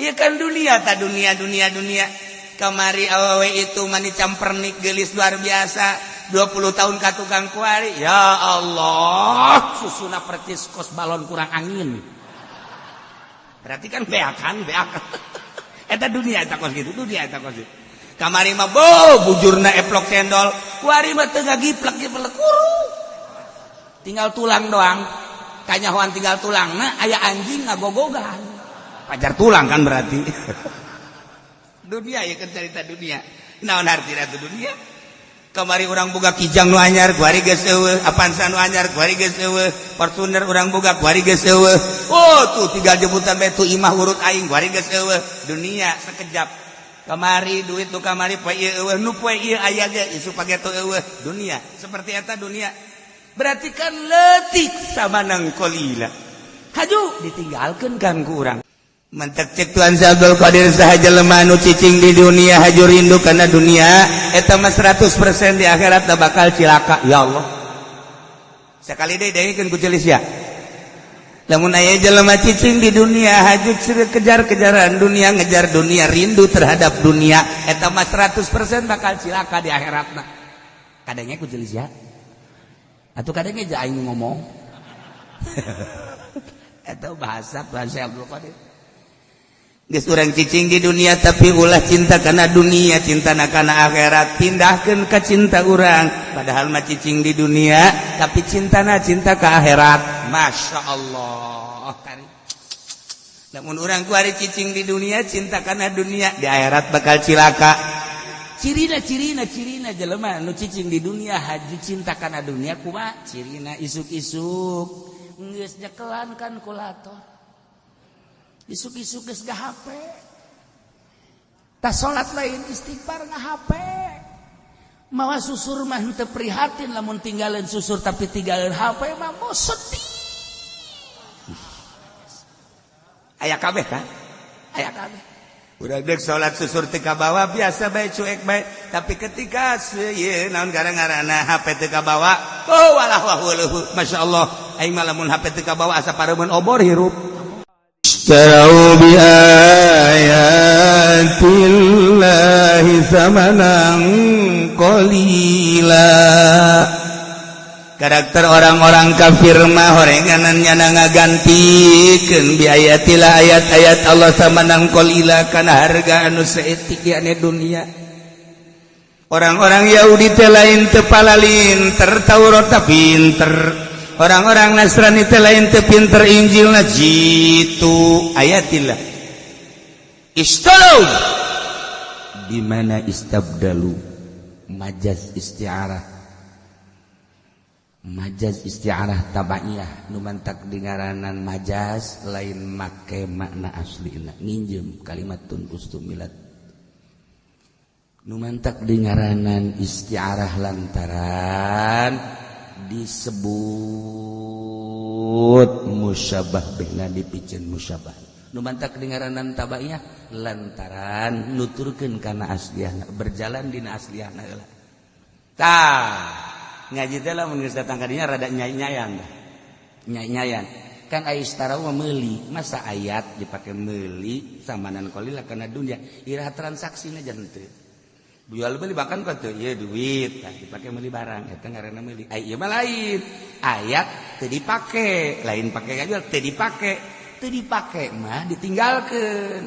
Iya kan dunia tak dunia kamari awewe itu mani campernik gelis luar biasa 20 tahun ka tukang kuari ya Allah susuna percis kos balon kurang angin berarti kan beakan eta dunia eta kos gitu kamari mah bujurna eplok cendol kuari mah teu ngagiplek kuru tinggal tulang doang kanyahoan tinggal tulangna aya anjing ngagogogan pajar tulang kan berarti dunia ya kan cerita dunia naon artina tu dunia kamari urang boga kijang nu anyar kuari geus eueuh Avanza nu anyar kuari geus eueuh Fortuner urang boga kuari geus eueuh oh tuh tinggal jemputan bae tu imah urut aing kuari geus eueuh dunia sekejap kamari duit nu kamari poe ieu eueuh nu poe ieu aya ge isu page tu eueuh dunia seperti eta dunia berarti kan leutik samanang qalila haju ditinggalkeun kan ku urang mantak cek Tuhan Abdul Qadir sahaja lemah nu cicing di dunia haju rindu karena dunia eta mah 100% di akhirat tak bakal cilaka ya Allah sekali deui dengkeun ku celis ya lamun aya jelema cicing di dunia haju kejar-kejaran dunia ngejar dunia rindu terhadap dunia eta mah 100% bakal cilaka di akhiratna kadenge ku celis ya atuh kadenge ja aing ngomong eta bahasa Abdul Qadir geus urang cicing di dunia tapi ulah cinta kana dunia cinta kana akhirat pindahkeun ka cinta urang padahal mah cicing di dunia tapi cintana cinta ka akhirat masyaallah kari lamun urang kuari cicing di dunia cinta kana dunia di akhirat bakal cilaka cirina jelema nu cicing di dunia haji cinta kana dunia kumaha cirina isuk-isuk geus nyekelan kan kulator isuk-isuk geus HP tas salat lain istighfar HP mawa susur mah teu prihatin lamun tinggalin susur tapi tinggalin HP mah mau sedih aya kabeh kan aya kabeh urang deuk salat susur teu kabawa biasa bae cuek bae tapi ketika ieu naon gara-garana HP teu kabawa oh walah wahuluh masyaallah aing mah lamun HP teu kabawa asa pareumeuh obor hirup Istarau bi ayatillahi samanan qalila karakter orang-orang kafir mah horenganannya ngagantikeun bi ayatillah ayat-ayat Allah samanan qalila kana harga anu saeutik anu dunia orang-orang Yahudi teh lain teu palalin Taurat teh pinter orang-orang Nasrani teh lain teu pinter Injilna jitu ayatillah istalu di mana istabdalu majaz isti'arah tabaiyah nu mantak dingaranan majaz lain make makna aslina nginjem kalimatun ustumilat nu mantak dingaranan isti'arah lantaran disebut musyabah bihna dipicen musyabah nu mantak kedengaranan tabaiyah lantaran nuturkeun kana asliyahna berjalan dina asliyahna heula tah ngaji teh lamun geus datang ka dinya rada nyai-nyayan kan aya istarau meuli masa ayat dipake meuli samanan qalila kana dunya iraha transaksina jan teu jual beli bahkan kata ya duit nah, dipakai beli barang eta ngaranna meuli ieu mah lain ayat teu dipake lain pake jual teu dipake mah ditinggalkeun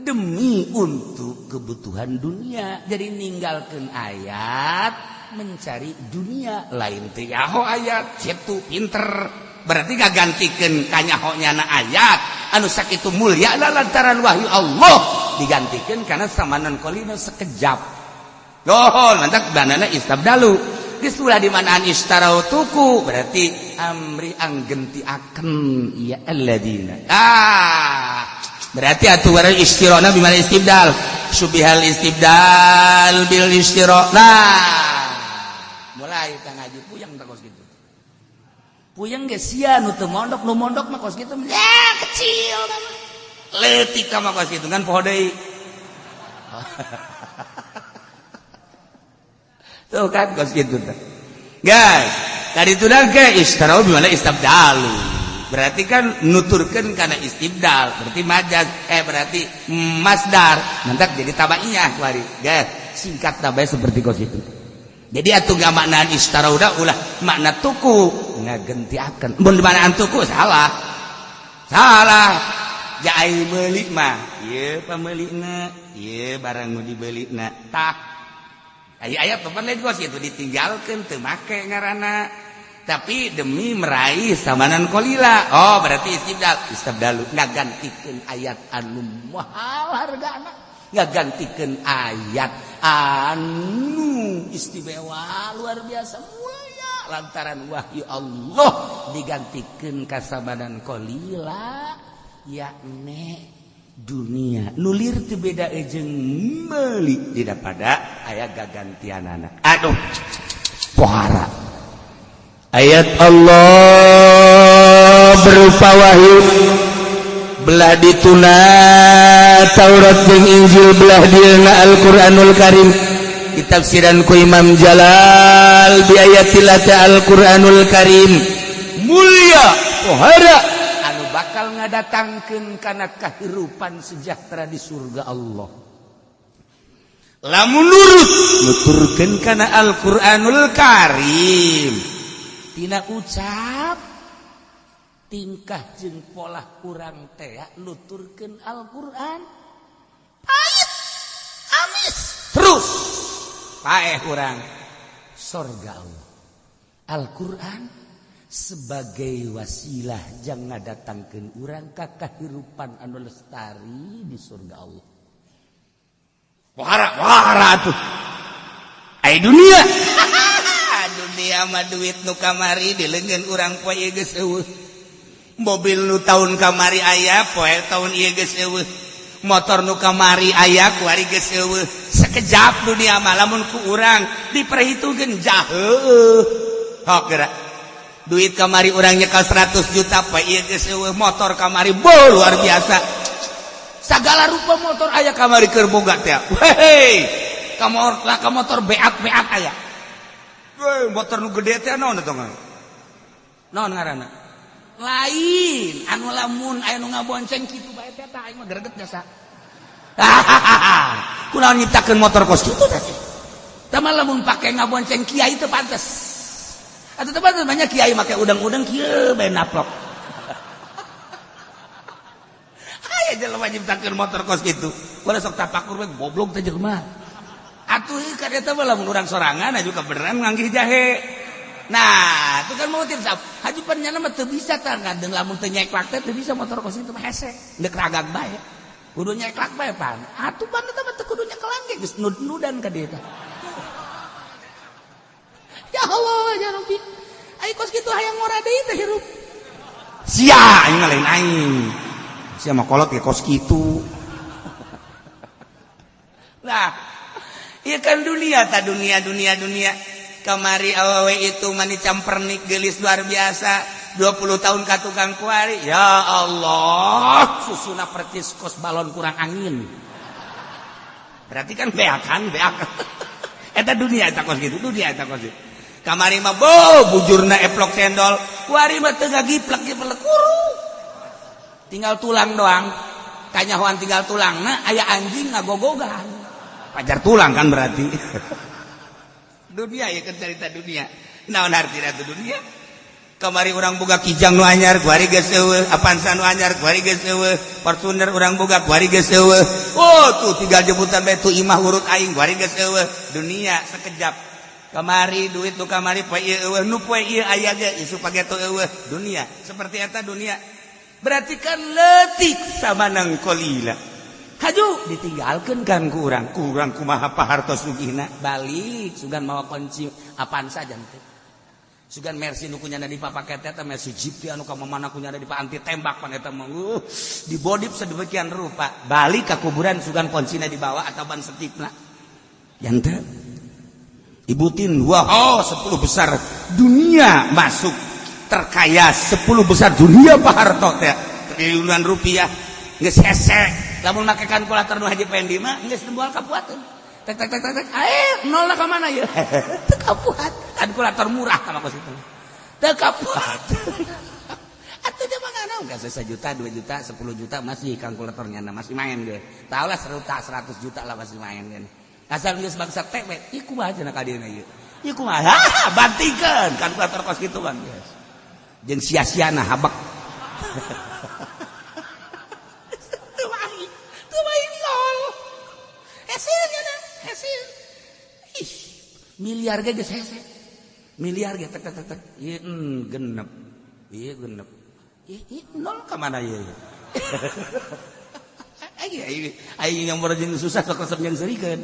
demi untuk kebutuhan dunia jadi ninggalkeun ayat mencari dunia lain teu yaho ayat cetu pinter berarti gagantikeun kanyahonyana ayat anu sakitu mulia lantaran wahyu Allah digantikeun kana samanan qalina sekejap dohol mantak banana istabdalu geus ulah di manaan istarau tuku berarti amri anggentiaken ya alladzina berarti aturan istirona bimana istibdal subihal istibdal bil istiro mulai ka ngaji puyeng tak kos gitu puyeng geus sia nu teu mondok nu mondok mah kos gitu ya kecil leutik mah kos gitu kan poho deui tuh kan kos gitu tuh guys tadi itu dah ke istarau bimana istabdalu berarti kan nuturkeun kana istibdal berarti majaz berarti masdar mantak jadi tabaiyah kuari geus singkat bae seperti kos itu. Jadi atuh ga maknaan ishtara ulah makna tuku ngagentiakeun mun maknaan tuku salah jai meuli mah ieu pameulina ieu barang nu dibeulina tah aya papan lain kos itu ditinggalkeun teu make ngaranna tapi demi meraih samanan qalila. Oh berarti istibdalu ngagantikeun ayat anu mahal hargana ngagantikeun ayat anu istimewa luar biasa mulia lantaran wahyu Allah digantikeun ka samanan qalila yakni dunia nulir teu beda jeung meuli tidak pada aya gagantianana. Aduh pohara ayat Allah berupa wahyu belah dituna Taurat jeung Injil belah dieuna Al-Qur'anul Karim ditafsiran ku Imam Jalal bi ayatil Al-Qur'anul Karim mulia pohara anu bakal ngadatangkeun kana kahirupan sejahtera di surga Allah. Lamun nurut nuturkeun kana Al-Qur'anul Karim tina ucap tingkah jeung pola urang teh nuturkeun Al-Qur'an pait amis terus paeh urang surga Allah. Al-Qur'an sebagai wasilah jang ngadatangkeun urang ka kahirupan anu lestari di surga Allah. Wahara tuh ai dunia dunia mah duit nu kamari dileungeun urang poe ieu geus eueuh mobil nu taun kamari aya poe taun ieu geus eueuh motor nu kamari aya kuari geus eueuh sakejap dunia mah lamun ku urang diperhitungkeun jaheuh hok geura duit kamari urang nyekel 100 juta poe ieu geus eueuh motor kamari luar biasa sagala rupa motor aya kamari keur boga teh. Hei, ka motor beat aya. Weh, motor nu gede teh naon eta ngaranna? Naon ngaranna? Lain, anu lamun aya nu ngabonceng kitu bae teh tah aing mah greget biasa. Kunaon nyiptakeun motor kos kitu teh? Tah mah lamun pake ngabonceng kiai teh pantes. Atuh teh pantes banyak kiai make udang-udang kieu bae naplok. Aja jelema nyiptakeun motor kos kitu. Ulah sok tapakur we goblok teh jelema. Atuh ieu ka eta mah lamun urang sorangan juga beneran nganggih jahe. Nah, itu kan motif sab. Haji panjana mah teu bisa tah ngadeng lamun teu nyeklak teh teu bisa motor kos itu mah hese. Deuk ragag bae. Kudu nyeklak bae pan. Atuh pan eta mah teu kudu nyekelan ge geus nud-nudan ka dieu teh. Ya Allah ya Rabbi. Ai kos kitu hayang ngora deui teh hirup. Sia aing lain aing. Sia mah kolot ge kos kitu. Nah, ieu kan dunia ta dunia. Kamari awewe itu mani campernik geulis luar biasa. 20 tahun ka tukang kuari. Ya Allah, susuna percis kos balon kurang angin. Berarti kan beak. Eta dunia eta kos kitu, Kamari mah bujurna eplok cendol, kuari mah teu gagiplek-giplek tinggal tulang doang, kanyahoan tinggal tulang. Nah, aya anjing ngagogogan, pajar tulang kan berarti. Dunia ya kan cerita dunia. Naon artina tu dunia? Kamari urang boga kijang nu anyar, kuari geus eueuh, Avanza nu anyar, kuari geus eueuh, Fortuner urang boga, kuari geus eueuh. Oh, tuh tinggal jemputan bae tu imah urut aing, kuari geus eueuh. Dunia sekejap. Kamari duit tu kamari poe ieu eueuh, nu poe ieu aya ge isu page tu eueuh. Dunia, seperti eta dunia. Berarti kan letik samanang qalila. Haju ditinggalkeun kan ku urang kumaha pahartos sugihna balik sugan mawa kunci apaan saja teh. Sugan Mercy nu kunyana di papake teh Mercy Jeep teh anu ka mamana kunyana di anti tembak pan eta mah. Dibodip sedemikian rupa. Balik ka kuburan sugan kuncina dibawa atau ban setipna. Yang teh Ibu Tin wah 10 besar dunia masuk terkaya 10 besar dunia Pak Harto teh triliunan rupiah geus hese lamun make kalkulator nu Haji Pendi mah geus moal kapuateun tek nol ka mana ye teu kapuat kalkulator murah ka kos itu teu kapuat atuh kasih 1 juta 2 juta 10 juta masih kalkulatornya masih main ge tau lah 100 juta lah masih main kan asal geus bangsa teh ieu kumaha cenah ka dieu ieu kumaha bantikeun kalkulator kos kitu kan guys jeung sia-siana habak teu main nol hasil ih miliar ge geus hese miliar ge tek ieu genep ieu genep nol ke mana ya? Ayo yang berjeng susah sok resep yang serikeun.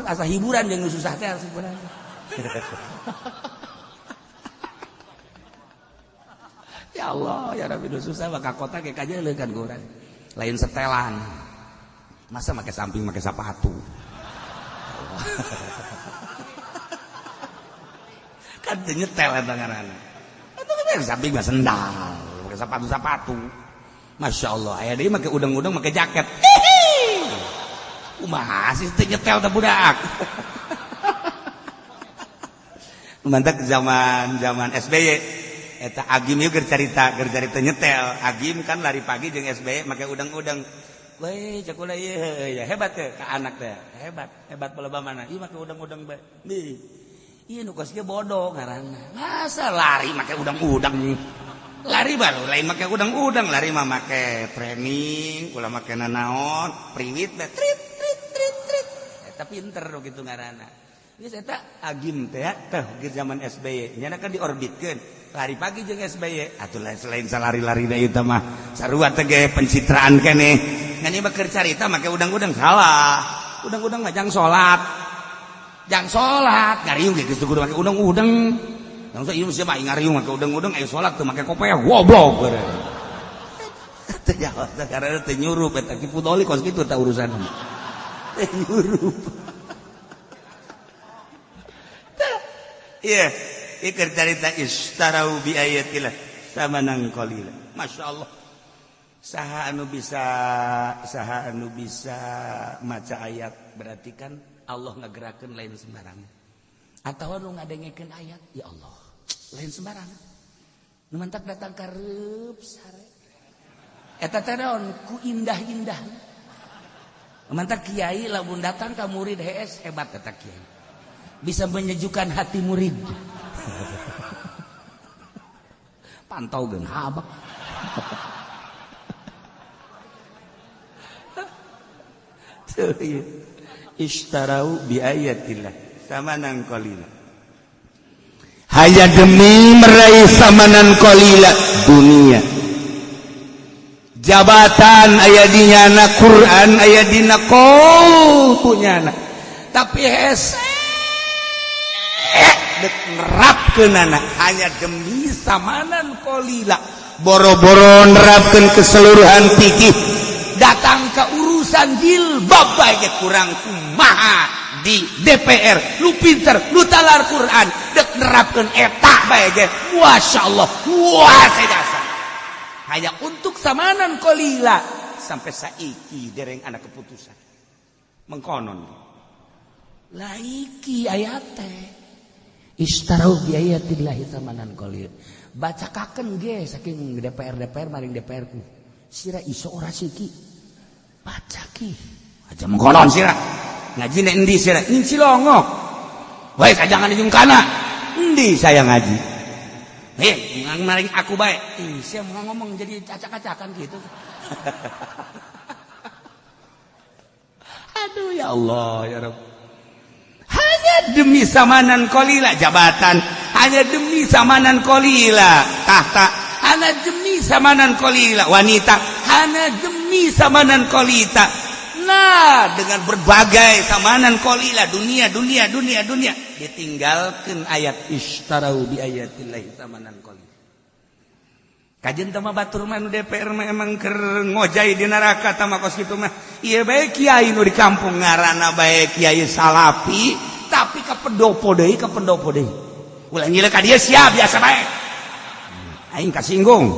Asa hiburan yang susah teh hiburan. Ya Allah, ya Rabbi susah maka kota ge kajeuleuh kan urang. Lain setelan. Masa make samping make sepatu. Kan teu nyetel eta ngaranna. Samping mah sendal, pakai sepatu. Masya Allah, ayah dia pakai udang-udang, pakai jaket. Kumaha sih teu nyetel teh budak. Mantak zaman SBY eta Agim ieu keur carita nyetel. Agim kan lari pagi jeung SBY pakai udang-udang. Weh, cek ulah ieu ya hebat teh ka anak teh. Hebat peleba mana? Ieu make udang-udang bae. Iya nukasnya bodoh ngaranna. Masa lari make udang-udang. Lari baru lain make udang-udang, lari mah make training, ulah make nanaon, priwit teh trit. Eta pinter gitu ngaranna. Geus eta Agim teh teh zaman SBY. Nya kan diorbitkeun. Lari pagi jeung SBY. Atuh selain salari-lari da ieu teh mah sarua teh ge pencitraan keneh. Ngan ieu mah keur carita make udang-udang salah. Udang-udang mah jang salat. Jang salat ngariung geus teu kudu make udang-udang. Langsung ieu sia mah ngariung make udang-udang aya salat teu make kopiah goblok beure. Teu jawab karena teu nyurup eta ki pudoli kos kitu eta urusan. Teu nyurup. Iya, ieu carita istarau bi ayatillah samanan qalila. Masyaallah. Saha anu bisa maca ayat berarti kan Allah ngagerakeun lain sembarangan. Atawa nu ngadengekeun ayat, ya Allah, lain sembarangan. Nu mantak datang ka reup sare. Eta teh naon ku indah-indah. Mantak kiai lamun datang ka murid HS hebat eta kiai. Bisa menyejukkan hati murid. Pantau geun habak. Tuh ieu. Ishtarau bi ayatillah samanan qalila. Hanya demi meraih samanan qalila dunia. Jabatan aya dinyana Quran aya dina qalbunyana. Tapi hese dek nerapkeunana hanya demi samanan qalila. Boro-boro nerapkeun keseluruhan fikih datang ke urusan jilbab bae kurang kumaha di DPR lu pinter lu talar Quran dek nerapkeun eta bae ge masyaallah wah sedasa hanya untuk samanan qalila sampai saiki dereng ana keputusan mengkonon laiki ayat teh istarau bi ayatillahi samanan qalil bacakakeun ge saking DPR maring DPR ku sira iso ora siki baca ki aja mengkonon sira ngaji nek endi sira ing Cilongok bae kajangan di kana endi saya ngaji maring aku bae sia mau ngomong jadi acak-acakan gitu. Aduh ya Allah ya Rabb hanya demi samanan qalila jabatan hanya demi samanan qalila tahta hanya demi samanan qalila wanita hanya demi samanan qalita. Nah, dengan berbagai samanan qalila dunia ditinggalkan ayat istarau bi ayatillahi samanan qalila. Kajen teh mah batur mah DPR mah emang keur ngojai di neraka tah mah kos kitu mah. Ieu bae kiai nu di kampung ngaranna bae kiai salapi tapi ka pendopo deui Ulah ngileuk ka dieu sia biasa bae. Aing kasinggung.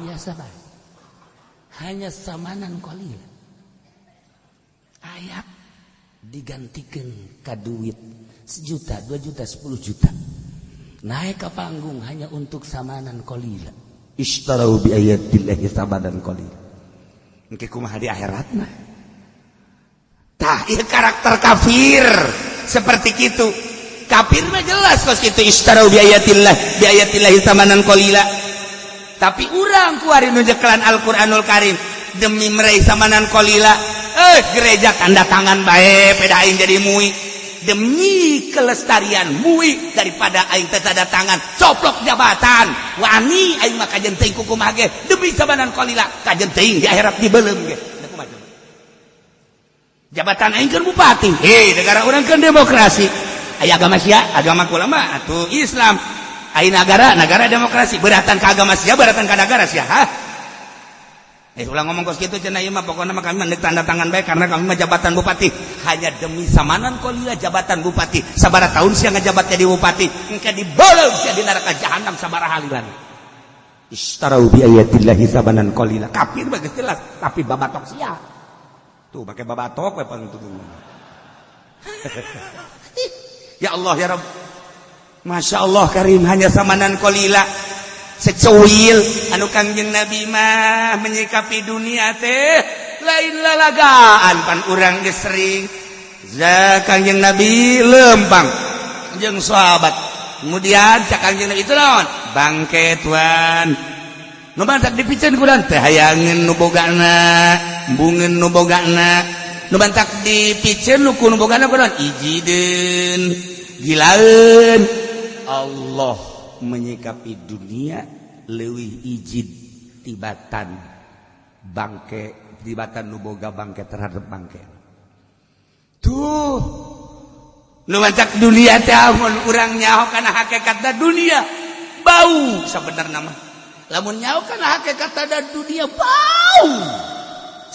Biasa bae. Hanya samanan qalil. Ayat digantikan ka duit 1 juta, 2 juta, 10 juta. Naik ke panggung hanya untuk samanan qalil. Ishtarau bi ayatillahi tsamanan qalila. Engke kumaha di akhiratna. Tah ieu karakter kafir seperti kitu. Kafir mah jelas kos kitu ishtarau bi ayatillahi tsamanan qalila. Tapi urang kuari nu jekelan Al-Qur'anul Karim demi meraih tsamanan qalila, gereja tanda tangan bae peda aing jadi muui. Demi kelestarian muui daripada aing teh tanda tangan coplok jabatan wani aing mah kajen teuing kumaha ge demi tsamanan qalila kajen teuing di akhirat dibeuleum ge kumaha jabatan aing keur bupati negara urang keur demokrasi aya agama sia agama ulama atuh Islam aing negara demokrasi beratan ka agama sia beratan ka negara sia ulang ngomong kos kitu cenah ieu mah pokona mah kami mendek tanda tangan bae karena kami mah jabatan bupati hanya demi tsamanan qalila jabatan bupati sabaraha tahun sia ngajabat jadi bupati engke dibeuleum sia di neraka jahanam sabaraha halilana istarau bi ayatillahi tsamanan qalila kafir mah geus jelas tapi babatok sia tuh pakai babatok we paling tuh ya Allah ya Rabb Masya Allah Karim hanya tsamanan qalila secuil anu Kangjeng Nabi mah menyikapi dunia teh lain lalagaan pan urang geus sering Kangjeng Nabi lempang jeung sahabat kemudian cak Kangjeng Nabi itu naon bangke tuan nu bantak dipicen kulan teh hayangeun nu bogana embungeun nu bogana nu bantak dipicen nu bogana kulan ijideun gilaeun Allah menyikapi dunia leuwih ijid tibatan bangke tibatan nu boga bangke terhadap bangke tuh nu mancak dunia teh mun urang nyaho kana hakikatna dunia bau sabenerna mah lamun nyaho kana hakikatna dunia bau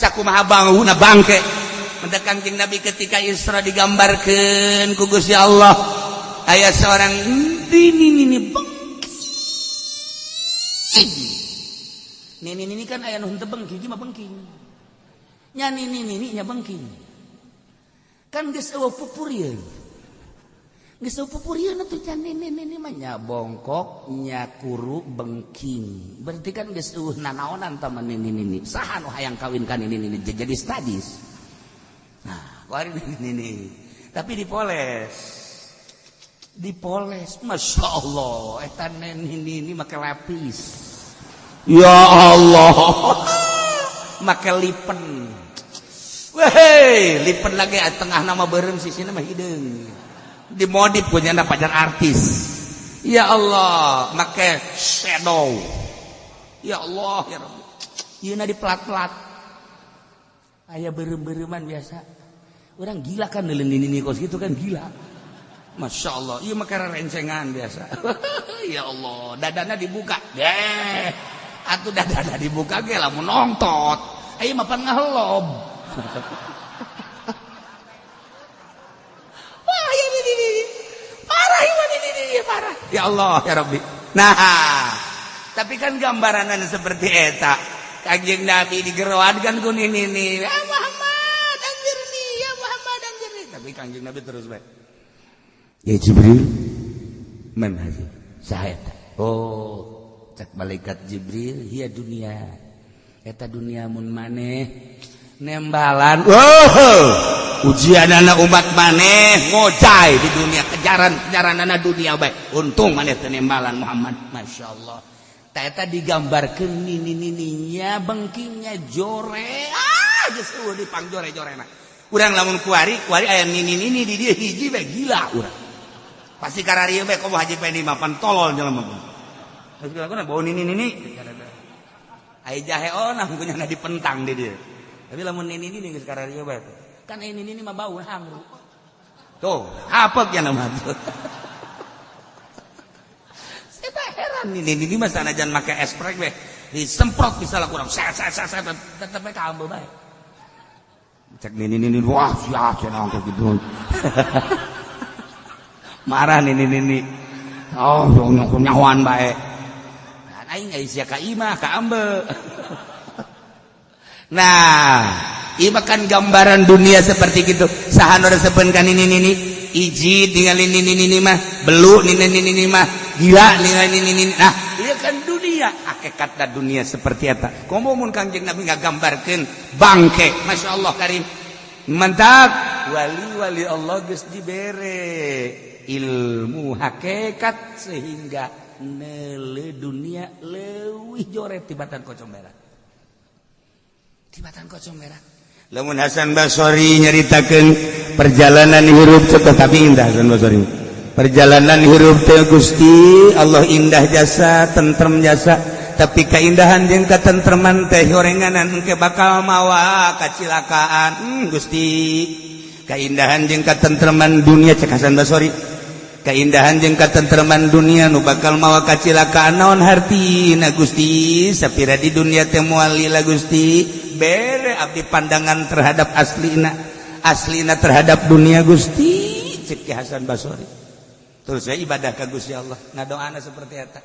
sakumaha bauna bangke mendak Kangjeng Nabi ketika Isra digambarkeun ku Gusti Allah aya seorang ini Nini kan aya nu henteu bengking mah bengking. Nya nini nya bengking. Kan geus eueuh pupurieun. Geus eueuh pupurieun atuh can nini mah nya bongkok, nya kuru bengking. Berarti kan geus eueuh nanaonan tah nini. Saha nu hayang kawin ka nini jadi stadis. Nah, kuari nini. Tapi dipoles, Masya Allah eta ini make lapis ya Allah make lipen weh lipen lagi tengah nama beureum sisina mah hideung dimodif punyana pacar artis ya Allah make shadow ya Allah ya Rabbi ieuna di plat-plat aya beureum-beureuman biasa urang gila kan neuleun ini kos gitu kan gila Masya Allah, iya makanya rencengan biasa. Ya Allah, dadana dibuka, atuh dadana dibuka ge lamun nongtot, ayo mapan ngahelob. Wah, ini parah ini parah. Ya Allah, ya Rabbi. Nah, tapi kan gambaran seperti eta, Kangjeng Nabi digeroadkan ku nini, ya Muhammad anjirni, ya Muhammad anjirni. Tapi Kangjeng Nabi terus baik. Ya Jibril manhaji saya cek malaikat Jibril hiya dunia eta dunia mun maneh nembalan ujianana umat maneh ngojay di dunia kejaranana dunia bae untung maneh teu nembalan Muhammad masyaallah ta eta digambarkeun nini-nininya bengkingnya jore geus eueuh dipang jore-jorena urang lamun kuari aya nini-nini di dieu hiji bae gila urang pasti kararieu bae komo haji pendi mapan tolol jelema pun. Terus kira-kira bau nini. Ai jahe onah punyana dipentang di dieu. Tapi lamun nini geus kararieu bae. Kan ai nini mah bau hangru. Tuh, hapek ya nama tuh. Saya heran nini mah sanajan make esprek bae. Disemprot bisa lah kurang set tetep bae ka ambeul bae. Cek nini wah sia cenah gitu. Marah nini oh nyahuan bae aing sia ka imah ka ambe nah ieu kan gambaran dunia seperti gitu saha nu resepeun ka nini iji ningali nini mah belu nini mah gila ini. Nah, ieu kan dunia, hakikatna dunia seperti eta. Komo mun Kangjeng Nabi ngagambarkeun bangke, masyaallah karim. Mantap, wali-wali Allah geus dibere ilmu hakikat sehingga neuleuh dunia leuwih joret tibatan Kocomberan. Tibatan Kocomberan. Lamun Hasan Basori nyaritakeun perjalanan hirup teh tapi indah Hasan Basori. Perjalanan hirup teh Gusti Allah indah jasa, tentrem jasa, tapi keindahan jeung katentreman teh horenganan engke bakal mawa kacilakaan. Gusti, keindahan jeung katentreman dunia cek Hasan Basori. Keindahan jeung katentreman dunia nu bakal mawa kacilakaan naon hartina Gusti, sapira di dunia teh moal lila Gusti. Bere abdi pandangan terhadap aslina terhadap dunia Gusti cek Hasan Basori. Terus saya ibadah ka Gusti Allah ngadoana seperti eta.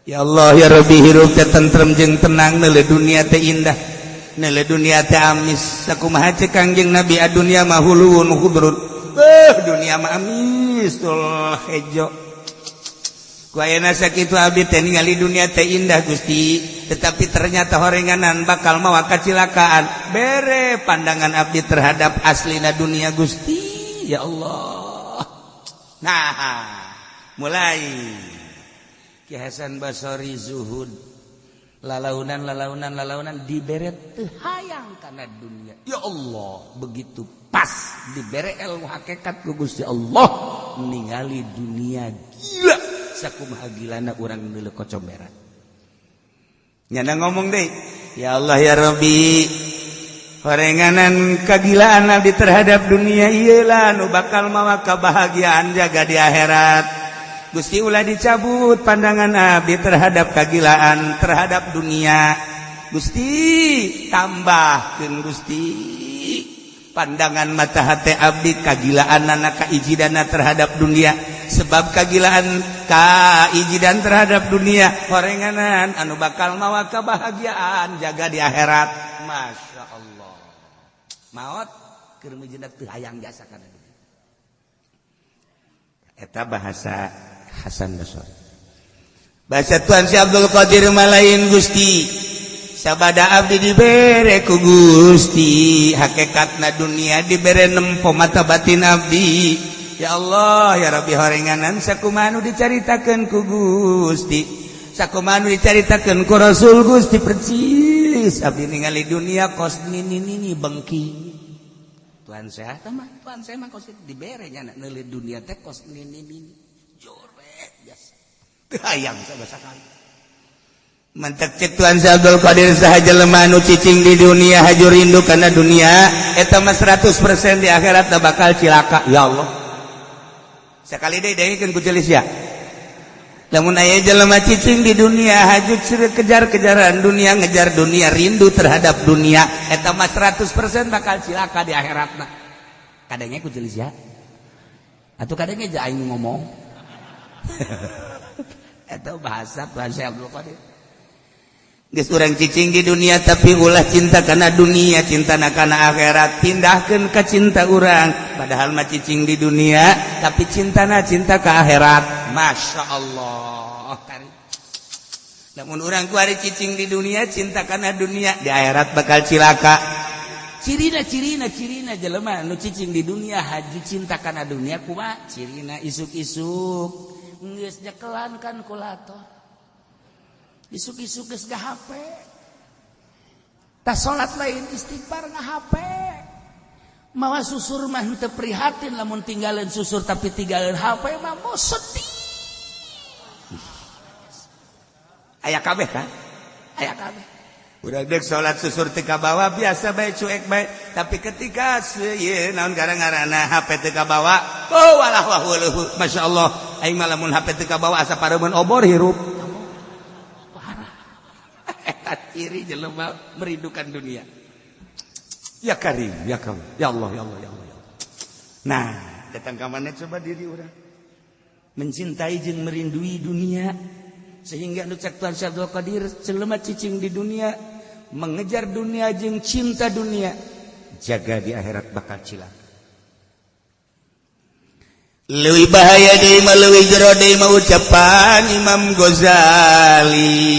Ya Allah ya Rabbi hirup teh tentrem jeung tenang neuleuh dunia teh indah. Neuleuh dunia teh amis. Sakumaha cek Kangjeng Nabi adunya mah huluun khudrun. Dunia mah amis tul hejo. Ku ayeuna sakitu abdi teh ningali dunia teh indah Gusti, tetapi ternyata horenganan bakal mawa kacilakaan. Bere pandangan abdi terhadap aslina dunia Gusti. Ya Allah. Nah, mulai Ki Hasan Basori zuhud. Lalaunan dibere teu hayang kana dunia. Ya Allah, begitu pas dibere ilmu hakikat ku Gusti Allah ningali dunia gila. Sakumaha gilana urang neuleuh Kocomberan. Nyana ngomong deui, ya Allah ya Rabbi, horenganan kagilaan abdi terhadap dunia ieu lah nu bakal mawa kabahagiaan jaga di akhirat. Gusti ulah dicabut pandangan abdi terhadap kagilaan terhadap dunia. Gusti tambahkeun Gusti pandangan mata hati abdi kagilaanana kaijidana terhadap dunia. Sebab kagilaan kaijidan terhadap dunia horenganan anu bakal mawa kebahagiaan jaga di akhirat. Masya Allah. Maot keur mijinak teu hayang jasa kana dunia. Eta bahasa Hasan Basori. Bahasa Tuan Si Abdul Qadir malain Gusti. Sabada abdi dibere ku Gusti, hakikatna dunia dibere nempo mata batin abdi. Ya Allah ya Rabbi horenganan sakumaha nu dicaritakeun ku Gusti, sakumaha nu dicaritakeun ku Rasul Gusti percis abdi ningali dunia kos nini bengki. Tuhan sehat mah, Tuhan saya mah kos dibere nya neuleuh dunia teh kos nini jorek biasa. Teu hayang sabasakali. Mantak cek Tuhan Si Abdul Qadir saha jelema nu cicing di dunia haju rindu kana dunia eta mah 100% di akhirat bakal cilaka. Ya Allah. Sekali deui dengkeun ku jelis ya. Lamun aya jelema cicing di dunia haju kejar-kejaran dunia, ngejar dunia, rindu terhadap dunia, eta mah 100% bakal cilaka di akhiratna. Kadenge ku jelis ya. Atuh kadenge ja aing ngomong. Eta bahasa Tuhan Si Abdul Qadir. Geus urang cicing di dunia tapi ulah cinta kana dunia, cinta kana akhirat, pindahkeun ka cinta urang. Padahal mah cicing di dunia tapi cintana cinta ka akhirat. Masya Allah. Namun urang ku ari cicing di dunia, cinta kana dunia, di akhirat bakal cilaka. Cirina jelema nu cicing di dunia haji cinta kana dunia kumaha? Cirina isuk-isuk geus nyekelan kan kulator. Isuk-isuk geus ngahape. Tas salat lain istighfar ngahape. Mawa susur mah teu prihatin lamun tinggalin susur tapi tinggalin HP mah mau sedih. Aya kabeh kan? Aya kabeh. Urang deuk salat susur teu kabawa biasa bae cuek bae, tapi ketika ieu naon gara-garana HP teu kabawa, oh walah wahuluh. Masyaallah, aing mah lamun HP teu kabawa asa pareumeuh obor hirup. Iri jelema merindukan dunia. Ya Karim, ya Karim, ya Allah, ya Allah, ya Allah. Nah, datang ka mana coba diri orang mencintai jeung merindui dunia sehingga nu cek Tuhan Si Abdul Qadir jelema cicing di dunia, mengejar dunia jeung cinta dunia, jaga di akhirat bakal cilaka. Leuwih bahaya deui mah leuwih jero deui mah ucapan Imam Ghazali.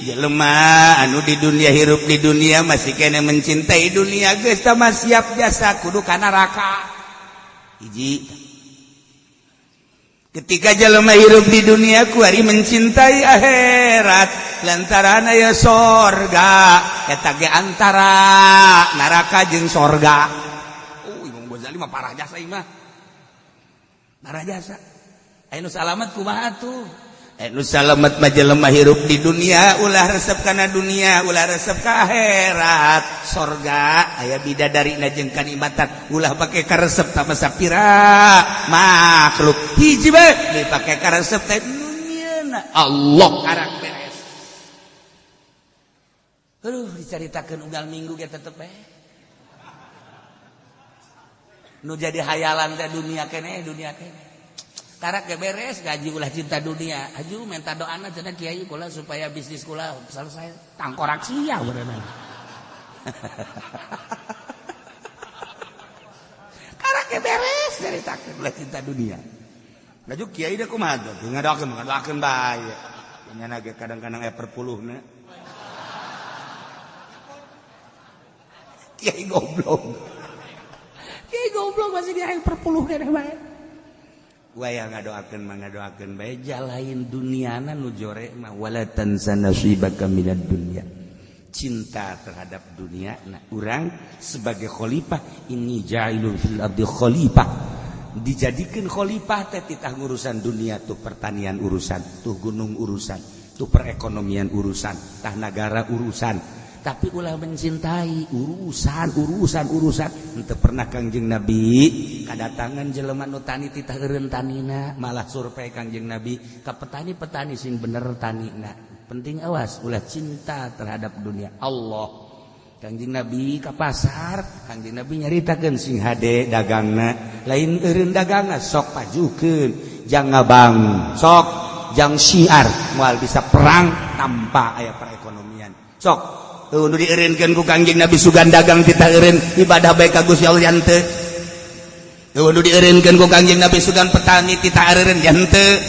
Jelema anu di dunia hirup di dunia masih kena mencintai dunia geus tah mah siap jasa kudu ka neraka. Hiji. Ketika jelema hirup di dunia kuari mencintai akhirat lantaran aya sorga eta ge antara neraka jeung sorga. Imam Ghazali mah parah jasa ieu mah. Parah jasa. Anu salamet kumaha atuh? Anu salamet mah jelema hirup di dunia ulah resep kana dunia, ulah resep ka akhirat. Sorga aya bidadarina jeung kanikmatan ulah pake ka resep tah sapira makhluk. Hiji bae dipake ka resep teh duniana. Allah karang beres. Dicaritakeun unggal minggu ge tetep bae. Nu jadi hayalan teh dunia keneh karak ge beres gaji ulah cinta dunia aju minta doana cenah kiai kula supaya bisnis kula selesai tangkorak sia beneran karak ge beres caritakeun ulah cinta dunia ngaju kiai da kumaha tuh ngadoakeun bae nyana ge kadang-kadang aya perpuluhna kiai goblok masih dia yang perpuluh kene bae. Waya ngadoakeun bae jalain duniana nu jore mah wala tansa nasibaka minad dunya. Cinta terhadap dunia. Nah, urang sebagai khalifah ini ja'ilun fil ardi khalifah. Dijadikeun khalifah teh titah urusan dunia tuh pertanian urusan, tuh gunung urusan, tuh perekonomian urusan, tah negara urusan. Tapi ulah mencintai urusan henteu pernah Kangjeng Nabi kadatangan jelema nu tani titah eureun tanina malah survei Kangjeng Nabi ka petani-petani sing bener tanina penting awas ulah cinta terhadap dunia Allah. Kangjeng Nabi ka pasar Kangjeng Nabi nyaritakeun sing hade dagangna lain eureun dagangna sok pajukeun jang ngabang sok jang syiar moal bisa perang tanpa aya perekonomian sok nu dieureunkeun ku Kangjeng Nabi sugan dagang titah eureun ibadah bae ka Gusti Allah yan teu. Nu dieureunkeun ku Kangjeng Nabi sugan petani titah eureun yan teu.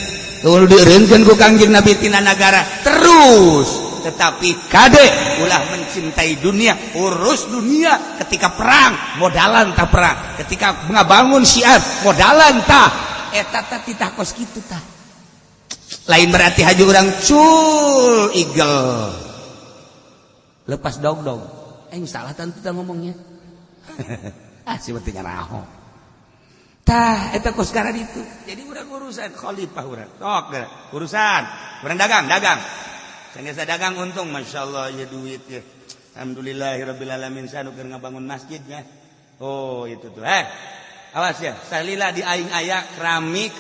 Nu dieureunkeun ku Kangjeng Nabi tina nagara terus tetapi kade ulah mencintai dunia, urus dunia ketika perang modalan tah perang, ketika ngabangun syiar modalan tah eta tah titah kos kitu tah. Lain berarti haji urang cul eagle. Lepas dog-dog. Salah tentu kita ngomongnya. Sepertinya raho. Tah, eta kos karan itu. Jadi urang urusan khalifah urang. Tok urusan. Urang dagang. Sanggeus dagang untung masyaallah ya duit ya. Alhamdulillahirabbil alamin sanu keur ngabangun masjidnya. Oh, itu tuh. Awas ya, salila di aing aya keramik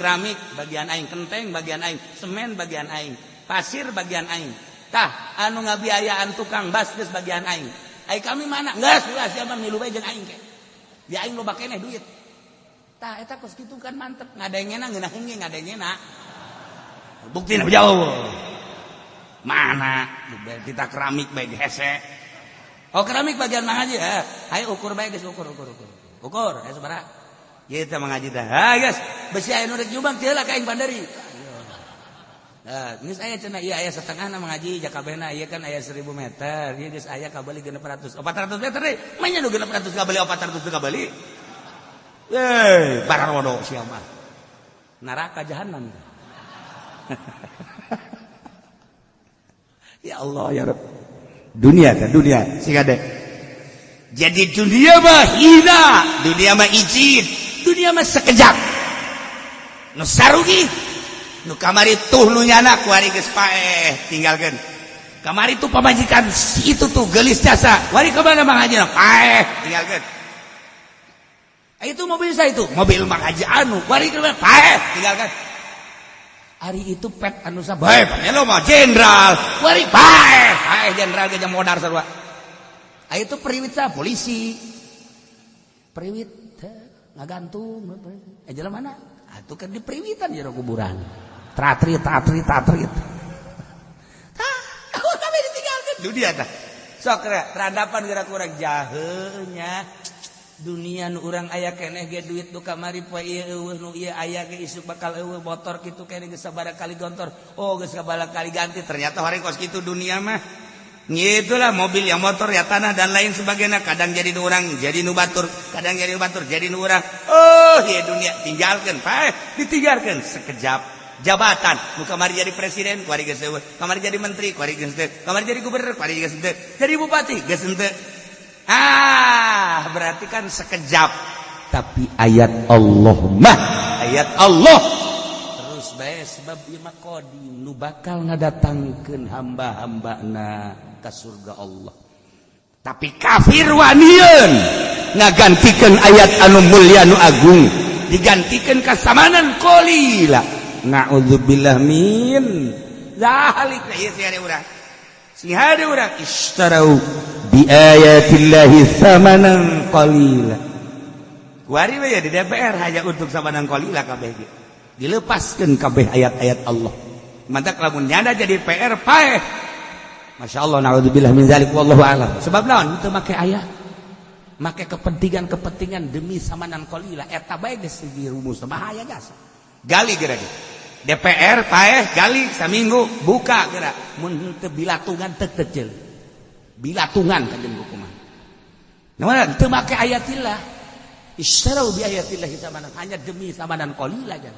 bagian aing, kenteng bagian aing, semen bagian aing, pasir bagian aing. Tah anu ngabiayaan tukang bas geus bagian aing. Ai kami mana? Geus ulah sia mah milu bae jeung aing ke. Di aing loba keneh duit. Tah eta kos kitu kan mantep, ngadengena ngeunaheun ge ngadengena. Buktina jauh. Mana? Kita keramik bae hese. Oh keramik bagian mang haji. Hayu ukur bae geus ukur. Ukur aya sabaraha? Ieu teh mang haji teh. Geus besi aya nu rek nyumbang teu lah ka aing bandari. Geus aya cenah ieu aya setengahna mang haji jakabehna ieu kan aya 1000 meter. Ieu geus aya kabeli 600. 400 meter deui. Manya nu 600 kabeli 400 kabeli. Bararodo sia mah. Neraka jahanam. Ya Allah ya Rabb. Dunia sing ade. Jadi dunia mah hina, dunia mah ijin, dunia mah sekejap. Nu sarugi nu kamari tuh nu nyana kuari geus paeh tinggalkeun. Kamari tuh pamajikan si itu tuh geulis jasa. Wari ka mana Mang Haji paeh tinggalkeun. Itu mobil saya itu, mobil Mang Haji anu, wari ka mana paeh tinggalkeun. Hari itu pet anu sabae panelo mah jenderal. Wari paeh jenderal ge modar sarua. Itu periwit sa polisi. Periwit ngagantung. Jelema mana? Atuh kan di periwitan jero kuburan. Tratrit. Tah, kami ditinggalkeun dunia tah. Sok radapan geura kurang jaheunya. dunia nu urang aya keneh ge duit nu kamari poe ieu nu ieu aya ge isuk bakal motor kitu keneh geus sabaraha kali gontor geus sabaraha kali ganti ternyata harengkos kitu dunia mah ngitulah mobil yang motor ya tanah dan lain sebagainya kadang jadi nu urang jadi nu batur kadang jadi nu batur jadi nu urang ya dunia tinggalkeun paeh ditinggalkeun sekejap jabatan nu kamari jadi presiden kuari geus eueuh kamari jadi menteri kuari geus teu kamari jadi gubernur kuari geus teu jadi bupati geus teu berarti kan sekejap tapi ayat Allah mah ayat Allah terus bae sebab ieu mah qadim nu bakal ngadatangkeun hamba-hambana ka surga Allah tapi kafir wanieun ngagantikeun ayat anu mulya nu agung digantikeun ka samanan qalila na'udzubillah min zalik ieu sia urang sing hade urang istarau bi ayatillahi samanan qalila kuari we di DPR hanya untuk samanan qalila kabeh ge dilepaskeun kabeh ayat-ayat Allah mantap lamun nyanda jadi PR paeh masyaallah naudzubillah min zalik wallahu a'lam sebab naon teu make aya make kepentingan demi samanan qalila eta bae geus dirumus bahaya jasa gali geura DPR paeh gali saminggu buka geura mun teu bilatungan teu teu bilatungan kanjeng hukuman namun teu make ayatillah istarau bi ayatillah samanan hanya demi samanan qalila aja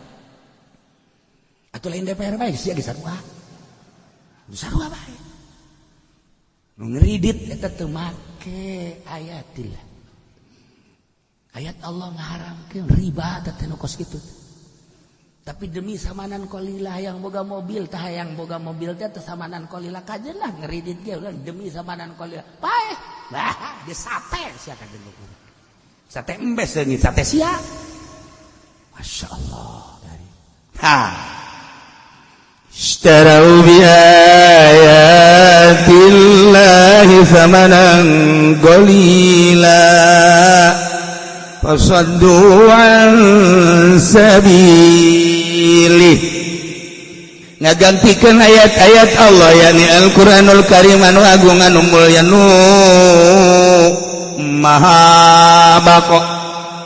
atuh lain DPR bae sia ge sarua bae nu ngridit eta teu make ayatillah ayat Allah ngaharamkeun riba teh nu kos kitu tapi demi samanan qalila yang boga mobil tah yang boga mobil teh samanan qalila kajen lah ngridit ge demi samanan qalila paeh lah di sate sia kajen buku sate embes deui sate sia masyaallah dari istarau bi ayatillahi thamanan qalila fasaddu an sabilih ngagantikeun ayat-ayat Allah yakni Al-Qur'anul Karim anu agung anu mulya nu maha baqo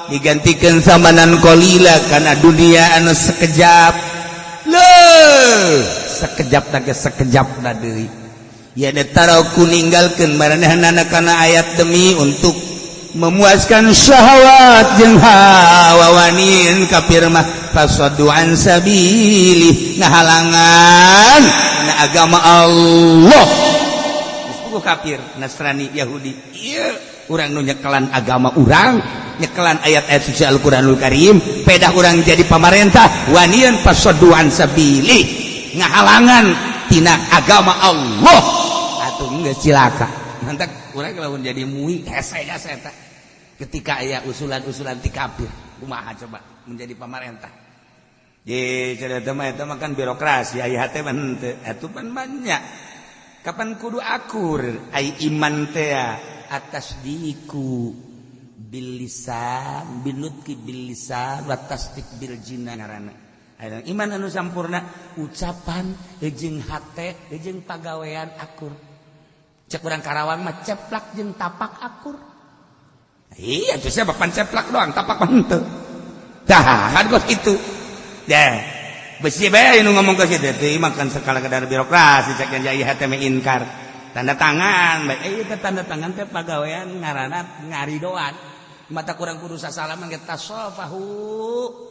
digantikeun samanan qalila kana dunia anu sekejap sekejap teh sekejap na deui ya netaraku ninggalkeun maranehna kana ayat demi untuk memuaskan syahwat jeung hawa wanin kafir mah fasaddu an sabili ngahalangan na agama Allah disebut kafir Nasrani Yahudi ieu urang nu nyekelan agama urang nyekelan ayat-ayat suci Al-Qur'anul Karim pedah urang jadi pamarentah wanian fasaddu an sabili ngahalangan tina agama Allah atuh geus cilaka mantap urang lamun jadi muhi hese-hese eta ketika aya usulan-usulan ti kafir kumaha coba menjadi pamarentah ye cerita mah eta mah kan birokrasi aya teh mah henteu atuh pan banyak kapan kudu akur ai iman teh atas diku bil lisan binutki bil lisan wa tasdik bil jinan ngaranna iman anu sampurna ucapan jeung hate jeung pagawean akur cek urang Karawang mah ceplak jeung tapak akur iya tuh siapa pan ceplak doang tapak mah henteu tah kan kos kitu dah besi bae nu ngomong ka kitu teh makan sekala kadar birokrasi cek jadi hate me inkar tanda tangan bae ieu teh tanda tangan teh pagawean ngaranna ngaridoan mata kurang kudu sasalaman kita tasafahu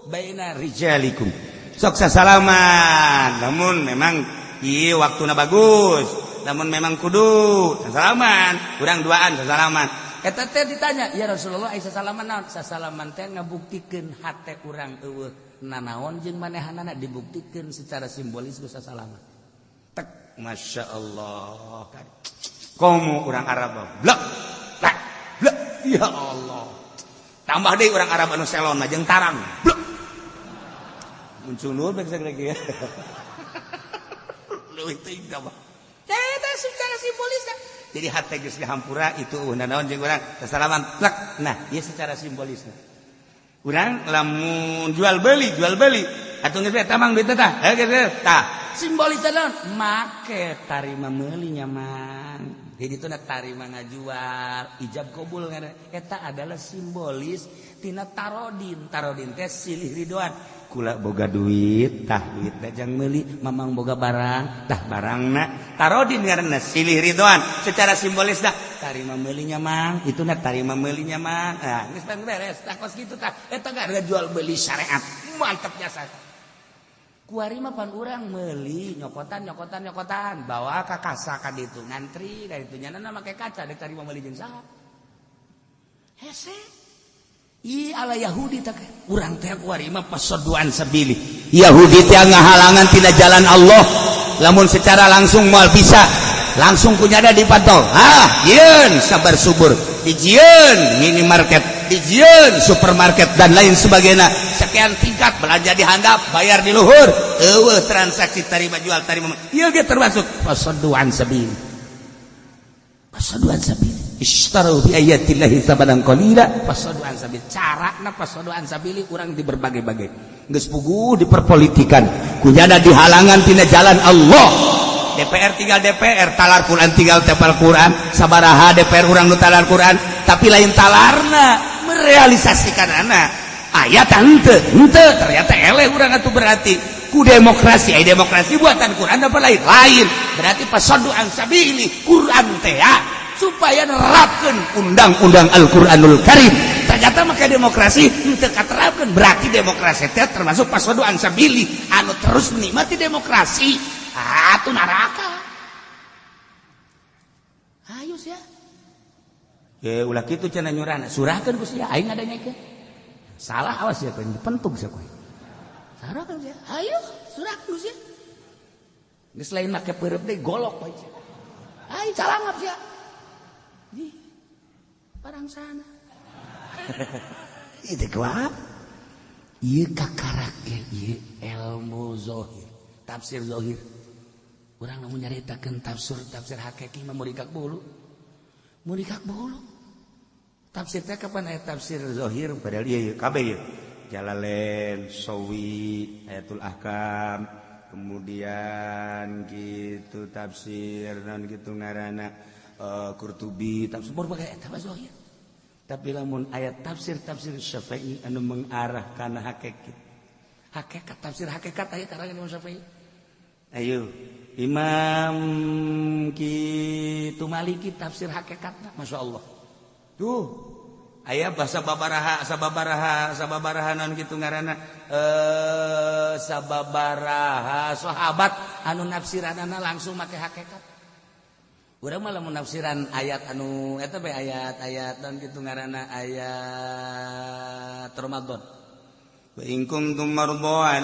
baina rijalikum sok sasalaman namun memang ieu waktuna bagus namun memang kudu sasalaman urang duaan sasalaman eta teh ditanya ya Rasulullah aya sasalaman naon sasalaman teh ngabuktikeun hate urang eueuh nanaon jeung manehanana dibuktikeun secara simbolis ku sasalaman tek masyaallah komo urang Arab blak blak blak ya Allah tambah deui urang Arab anu selon mah jeung tarang blak muncul nur bek sagrege ya leuwih teuing ka mah eta secara simbolis jadi hate geus dihampura itu naon jeung urang sasalaman plak nah ieu secara simbolis urang lamun jual beli atuh geus bae tamang duit tah tah simbolis naon make tarima meuli nyaman jadi itu tarima ngajual ijab kabul eta adalah simbolis tina tarodin teh silih ridwan kula boga duit tah duit jang meuli mamang boga barang tah barangna tarodin ngaranna silih ridwan secara simbolis dah tarima meulinya mang itu tarima meulinya mang nah geus beres tah kos kitu tah eta gara jual beli syariat mantep jasa kuari mah pan urang meuli nyokotan bawa ka kasa ka ditu ngantri ka ditu nyanana make kaca dek tarima meuli jeung saha hese i ala Yahudi tak urang teh kuari mah pasodoan sabili Yahudi teh ngahalangan tina jalan Allah lamun secara langsung moal bisa langsung kunyada dipantau yeun sabar subur dijieun minimarket dijieun supermarket dan lain sebagainya sekian tingkat belanja di handap bayar di luhur eueuh transaksi tarima jual tarima ieu ge termasuk pasodoan sabili ishtaru bi ayatillahi tsamanan qalila pasodoan sabili carana pasodoan sabili urang di berbagai-bagai geus puguh diperpolitikan kunyada dihalangan tina jalan Allah DPR tinggal DPR talar Quran tinggal tepal Quran sabaraha DPR urang nu talar Quran tapi lain talarna merealisasikan anak ayat henteu ternyata eleh urang atuh berarti ku demokrasi demokrasi buatan Quran apa lain berarti pasodoan sabili Quran teh supaya nerapkeun undang-undang Al-Qur'anul Karim ternyata maka demokrasi henteu katerapkeun berarti demokrasi teh termasuk pasodoan sabili anu terus menikmati demokrasi atuh neraka ayo sia ya ulah kitu cenah nyurana surahkeun ku sia aing ngadanyakeun salah awas ya kan pentung sia kowe sarahkeun sia ayo surahkeun ku sia geus lain make peureup deui golok bae aing calangap sia di barang sana itu kuat ieu kakarake ieu ilmu zahir tafsir zahir urang namun nyaritakeun tafsir hakiki mah murikak bulu tafsir teh kapan aya tafsir zahir padahal ieu kabeh ieu Jalalain Sawi Ayatul Ahkam kemudian gitu tafsir naon kitu ngaranna Qurtubi tafsir berbagai eta zahir tapi lamun ayat tafsir Syafi'i anu mengarah kana hakikat tafsir hakikat aya karangan Imam Syafi'i ayo Imam kitu Maliki tafsir hakikatna masyaallah tuh aya bahasa sababaraha naon kitu ngaranna sababaraha sahabat anu nafsiranana langsung make hakikat urang mah lamun nafsiran ayat anu eta bae ayat-ayat naon kitu ngaranna ayat Ramadan wa in kuntum marḍaa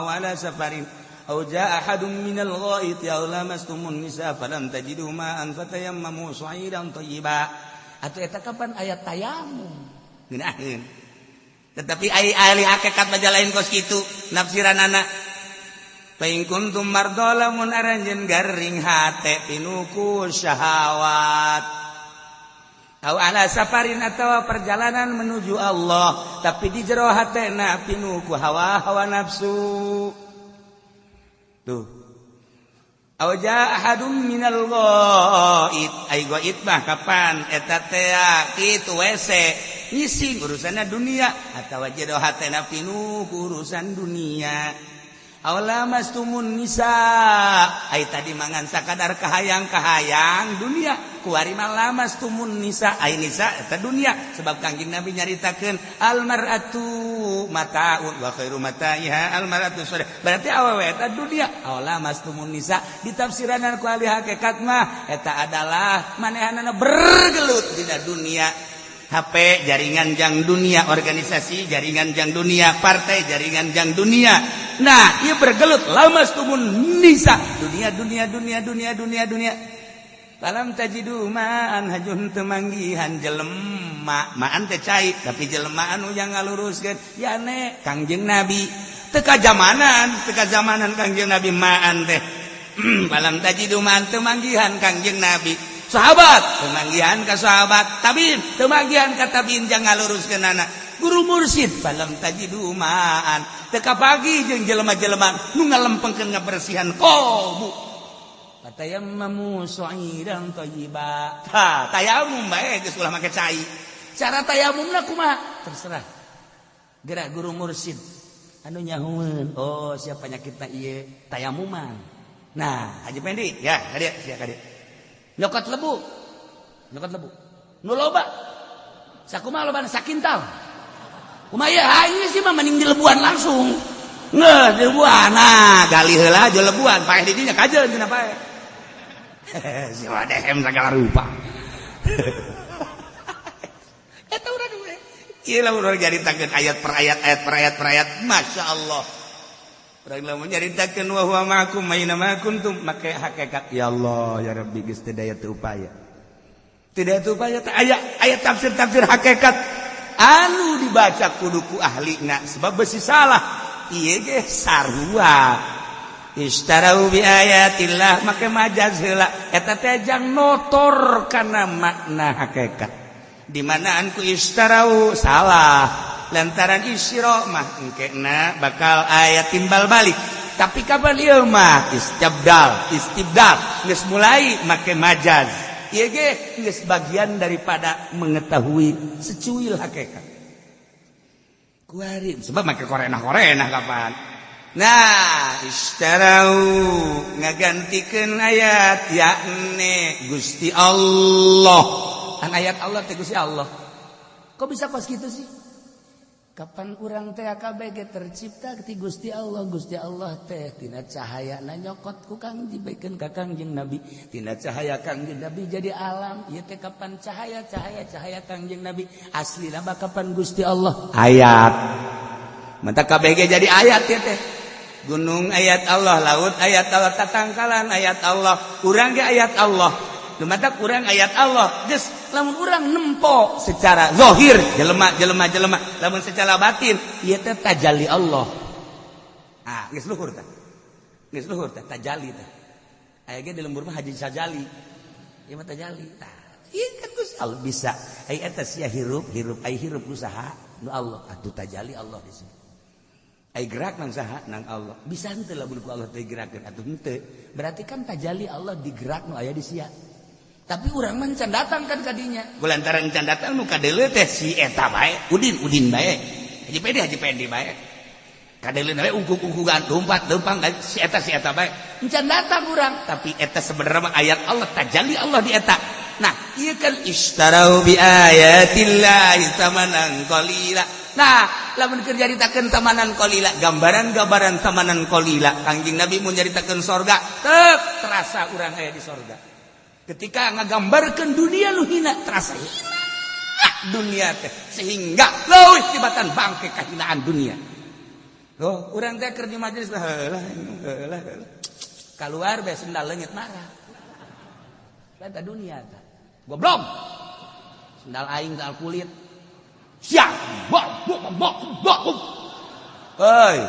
ala safarin aw jaa ahadun minal ghaiti aw lamastumun nisa falam tajidu ma'an fatayammamu sa'idan thayyiba atuh eta kapan ayat tayamum ngeunaheun tetapi ahli hakikat baca lain kos kitu nafsiranana fa in kuntum marḍaa lamun aranjeun garing hate pinuku syahawat aw ala safarin atau perjalanan menuju Allah tapi di jero hatena pinuku hawa nafsu tuh aw jaa ahadum minal ghaid ai ghaid mah kapan eta teh kitu WC ngisi urusanna dunia atawa jero hatena pinuku urusan dunia aw lamastumun nisa ai tadi mangan sakadar kahayang dunia kuari mah lamastumun nisa ai nisa eta dunia sebab Kangjeng Nabi nyaritakeun al mar'atu mata'un wa khairu mata'iha al mar'atu salih berarti awewe eta dunia aw lamastumun nisa ditafsiran ku ahli hakikat mah eta adalah manehanana bergelut dina dunia HP jaringan jang dunia organisasi jaringan jang dunia partai jaringan jang dunia nah ieu bergelut lamastumun nisa dunia Falam tajidu ma'an hajun temanggihan jelema ma'an teh cai tapi jelema anu yang ngaluruskeun ya ne Kangjeng Nabi teka zamanan Kangjeng Nabi ma'an teh falam tajidu ma'an temanggihan Kangjeng Nabi sahabat temanggihan ka sahabat tabiin temanggihan ka tabiin jang ngaluruskeun anak guru mursyid falam tajidu ma'an teka pagi jeung jelema-jelema nu ngalempengkeun ngabersihan kolbu Fatayammamu sa'idan thayyiba. Tayamum bae geus ulah make cai. Cara tayamumna kumaha? Terserah. Gerak guru mursyid anu nyahueun. Oh, siapa penyakitna ieu? Tayamuman. Nah, Haji Pendi, ya, hadir, sia hadir. Nyokot lebu. Nu loba. Sakumaha lobana sakintal. Kumaha ieu hayu sih mah mending dilebuan langsung. Nggak, lebuan. Nah, gali heula aja lebuan. Paeh di dinya kajeun cenah paeh. Si wadehem sagala rupa. Eta urang we. Ieu lamun urang nyaritakeun ayat per ayat. Masya Allah. Urang lamun nyaritakeun wa huwa ma'akum aina ma kuntum make hakikat ya Allah ya Rabbi geus teu daya teu upaya. Teu daya teu upaya teh aya tafsir hakikat anu dibaca kudu ku ahlina sebab besi salah. Ieu ge sarua. Istarau bi ayatillah make majaz heula eta teh jang notor kana makna hakikat. Di mana anku istarau salah lantaran isyra mah engkena bakal aya timbal balik. Tapi kapan ieu mah istibdal geus mulai make majaz. Ieu ge geus bagian daripada mengetahui secuil hakikat. Kuari sebab make korena kapan. Nah, istarau ngagantikeun ayat yakni Gusti Allah. An ayat Allah teh Gusti Allah. Kok bisa pas gitu sih? Kapan urang teh kabeh tercipta ti Gusti Allah teh tina cahayana nyokot ku Kang dibikeun ka Kangjeng Nabi. Tina cahaya Kangjeng Nabi jadi alam. Ieu teh kapan cahaya Kangjeng Nabi aslina mah kapan Gusti Allah? Ayat. Mantap kabeh jadi ayat ya teh. Gunung ayat Allah, laut ayat Allah, tatangkalan ayat Allah, urang ge ayat Allah. Lumatak urang ayat Allah. Geus lamun urang nempo secara zahir jelema, lamun secara batin ieu teh tajalli Allah. Ah, geus luhur tah. Tajalli teh. Aya ge di lembur mah haji sajali. Ieu mah tajalli. Tah, ieu kan Gusti Allah bisa. Ai eta sia hirup ai hirup usaha nu Allah atuh tajalli Allah di sini. Ai gerak nang saha nang Allah. Bisa henteu lamun ku Allah teh gerakeun atuh henteu. Berarti kan tajalli Allah digerak nu aya di sia. Tapi urang mah can datang kan ka dinya. Kulantaran can datang nu kadeuleu teh si eta bae, udin bae. Haji Pendi bae. Kadeuleu bae ungkug-ungkugan leumpang si eta bae. Can datang urang, tapi eta sebenarnya mah ayat Allah, tajalli Allah di eta. Nah, ieu kan istarau bi ayatillahi tamanan qalila. Nah, lamun keur nyaritakeun tamanan qalila, gambaran tamanan qalila. Kangjeng Nabi mun nyaritakeun sorga, tep terasa urang aya di sorga. Ketika ngagambarkeun dunia lu hina, terasa hina dunia teh sehingga leuwih tibatan bangke kahinaan dunia. Loh, urang teh keur di majelis heulah. Kaluar bae sendal leungit marah. Eta dunia teh. Goblok. Sendal aing sendal kulit. Siap. Bok. Hei.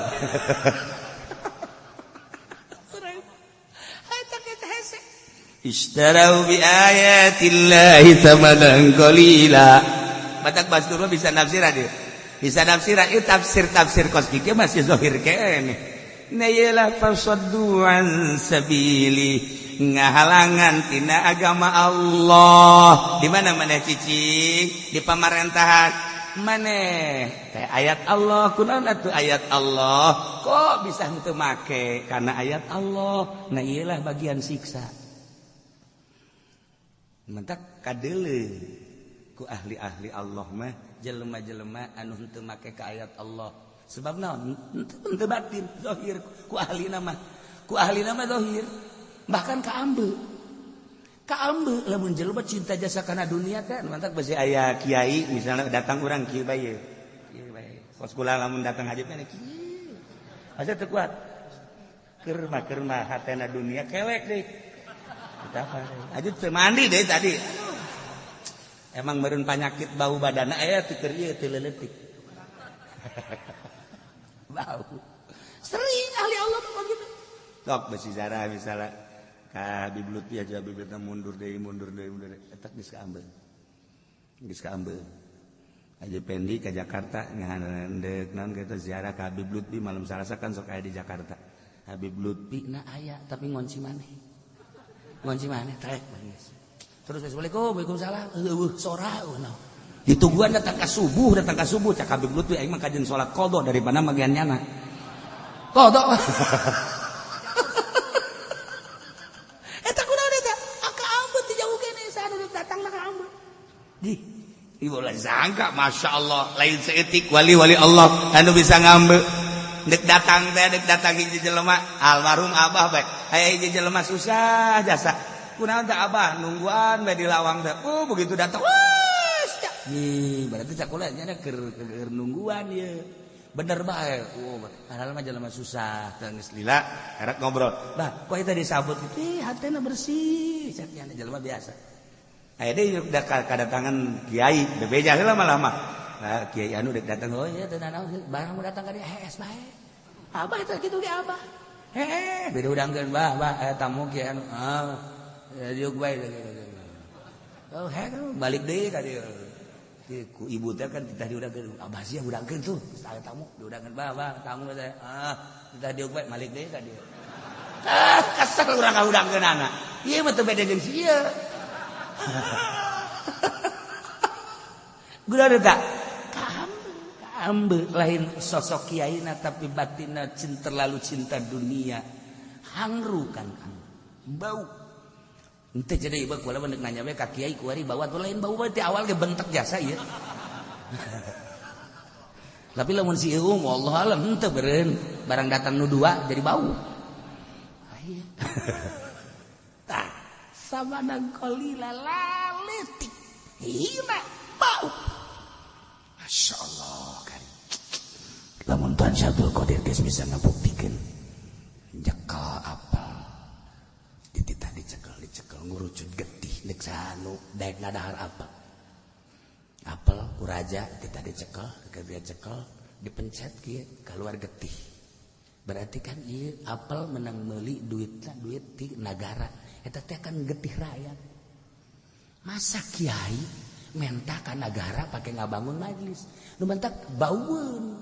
Istarau bi ayatillahi tamanan qalila. Batak Bastur bisa nafsiran dia. Bisa nafsiran itu tafsir kosmik masih zahir kene. Nayalah fasaddu an sabili. Ngahalangan tina agama Allah. Di mana cicing? Di pamarantahan maneh teh ayat Allah. Kunaon atuh ayat Allah? Kok bisa henteu make karena ayat Allah? Nah iyalah bagian siksa. Mentak kadeuleu ku ahli-ahli Allah mah jelema-jelema anu henteu make ka ayat Allah. Sebab naon? Henteu batin, zahir ku ahlina mah. Ku ahlina mah zahir. Bahkan kaambe lamun jelema cinta jasa kana dunia kan mantak besi aya kiai misalnya datang urang kieu bae. Kieu bae. Kos kula lamun datang haji teh kieu. Asa teu kuat. Keur mah hatena dunia kelek deui. Kita apa? Aja teu mandi deui tadi. Emang meureun panyakit bau badana aya teu keur ieu teu leuletik. Bau. Sering ahli Allah mah gitu. Sok besi zarah misalnya ka Habiblut aja Habiblut mundur deui etak geus kaambeun. Haji Pendi ka Jakarta ngahandeup naon kita ziarah ka Habiblut malam Salasa kan sok aya di Jakarta. Habiblut na aya tapi ngonci maneh. Ngunci mana? Trek. Terus assalamualaikum, waalaikumsalam. Sora. Ditungguan datang ke subuh, cak Habib Lutfi aing mah kajian salat qada daripada bagian nyana. Qada. Eta kunaon eta? Ka ambut dijauhkeun saha nu datang ka ambut. Di ibu lah sangka masyaallah lain seetik wali-wali Allah anu bisa ngambe. Dek datang hiji jelema almarhum abah bae. Aya hiji jelema susah jasa. Kunaon teh abah nungguan bae di lawang teh. Begitu datang nih berarti cakulanya keur nungguan ya bener bae padahal mah jelema susah geus lila erek ngobrol bah kok eta disabut gitu hatena bersih saknya jelema biasa aya deui udah kadatangan kiai bebeja heula lama kiai anu dek datang oh ya teu naon barang mau datang ka dieu hees bae abah eta kitu ge abah beda udangkeun bah aya tamu kiai anu diuk bae oh balik deui ka dieu ku ibu teh kan titah diudangkeun abah sia udangkeun tuh saya tamu diudangkeun bah tamu teh titah diuk bae malik deui ka dieu kesel urang ngaudangkeun anak ieu mah teu beda jeung sia gula teh kaambe lain sosok kiaina tapi batinna terlalu cinta dunia hangru kan bau ente jadi ibu kuala benek nanya we ka kiai kuari bawa tuh lain bau berarti awal ge bentek jasa ieu. Tapi lamun si eung wallah alam henteu beureun barang datang nu dua jadi bau. Aya. Tah sabanang qalila laletik. Hina bau. Masyaallah kan. Lamun Tuan Syabdul Qadir geus bisa ngabuktikeun nyekel apel. Dititah dicekel ngurucut getih nek sanu daek ngadahar apel ku raja titah dicekel dia cekel dipencet kieu keluar getih berarti kan ieu apel menang meuli duit ti nagara eta teh kan getih rakyat masa kiai menta ka nagara pake ngabangun majelis nu mentak baueun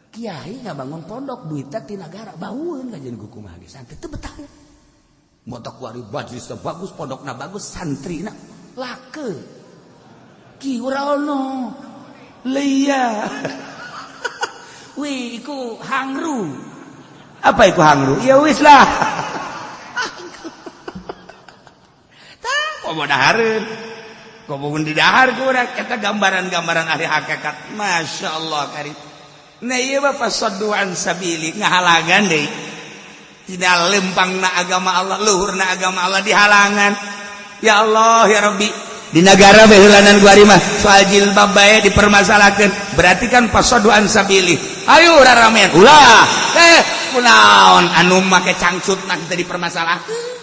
kiai ngabangun pondok duitna ti nagara baueun kajian kumaha ge santai teu betah motok wari bajisna bagus pondokna bagus santrina lake ki ora ono leia wih iku hangru apa iku hangru ya wis lah tah komo dahareun komo didahar ku urang eta gambaran-gambaran ahli hakikat masyaallah karim nah ieu mah fasadduan sabili ngahalangan deui tidak lempangna agama Allah luhurna agama Allah dihalangan ya Allah ya Rabbi di negara behulanan guari mah soal jilbab bae dipermasalahkeun berarti kan pasoduan sabili ayo raramean ulah kunaon anu make cangcutna kita dipermasalahkeun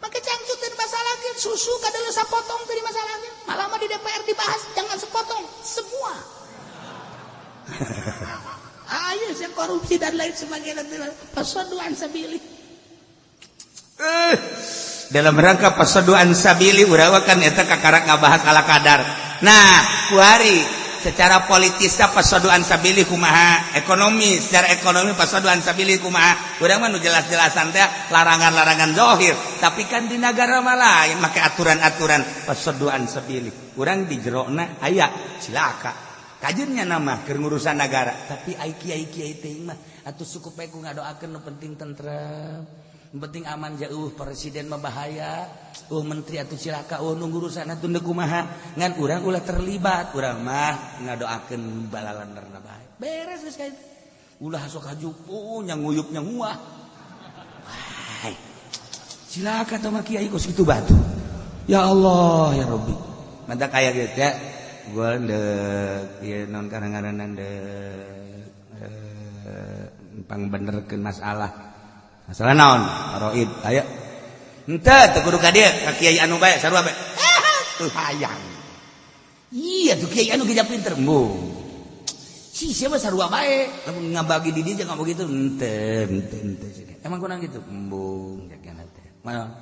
make cangcut teh dimasalahkeun susu kadang sapotong teh dimasalahkeun malah mah di DPR dibahas jangan sepotong semua ayo saya korupsi dan lain sebagainya pasoduan sabili dalam rangka pasoduan sabili urawa kan eta kakarak ngabahas ala kadar nah kuari secara politisnya pasoduan sabili kumaha ekonomi secara ekonomi pasoduan sabili kumaha urang mah nu jelas-jelasan teh larangan-larangan zahir tapi kan di negara mah lain make aturan-aturan pasoduan sabili urang di jerona aya cilaka kajennya nama keur ngurusan negara tapi ai kiai teh mah atuh cukup bae ku ngadoakeun nu penting tentrem nu penting aman jauh presiden mah bahaya menteri atuh cilaka nunggu urusan atuh teu kumaha ngan urang ulah terlibat urang mah ngadoakeun balalanderna bae beres geus kitu ulah sok hajupu nya nguyup nya nguah cilaka teh mah kiai kos kitu batu ya Allah ya Rabbi mantap kaya gitu ya gua ndek ieu naon karangaranna ndek pangbenerkeun masalah naon roid aya henteu teu kudu ka dieu ka kiai anu bae sarua bae teu hayang iya tuh kiai anu geus pinter embung si siapa sarua bae lamun ngabagi di dieu jangan begitu henteu emang kunaon gitu embung jakeun teh mana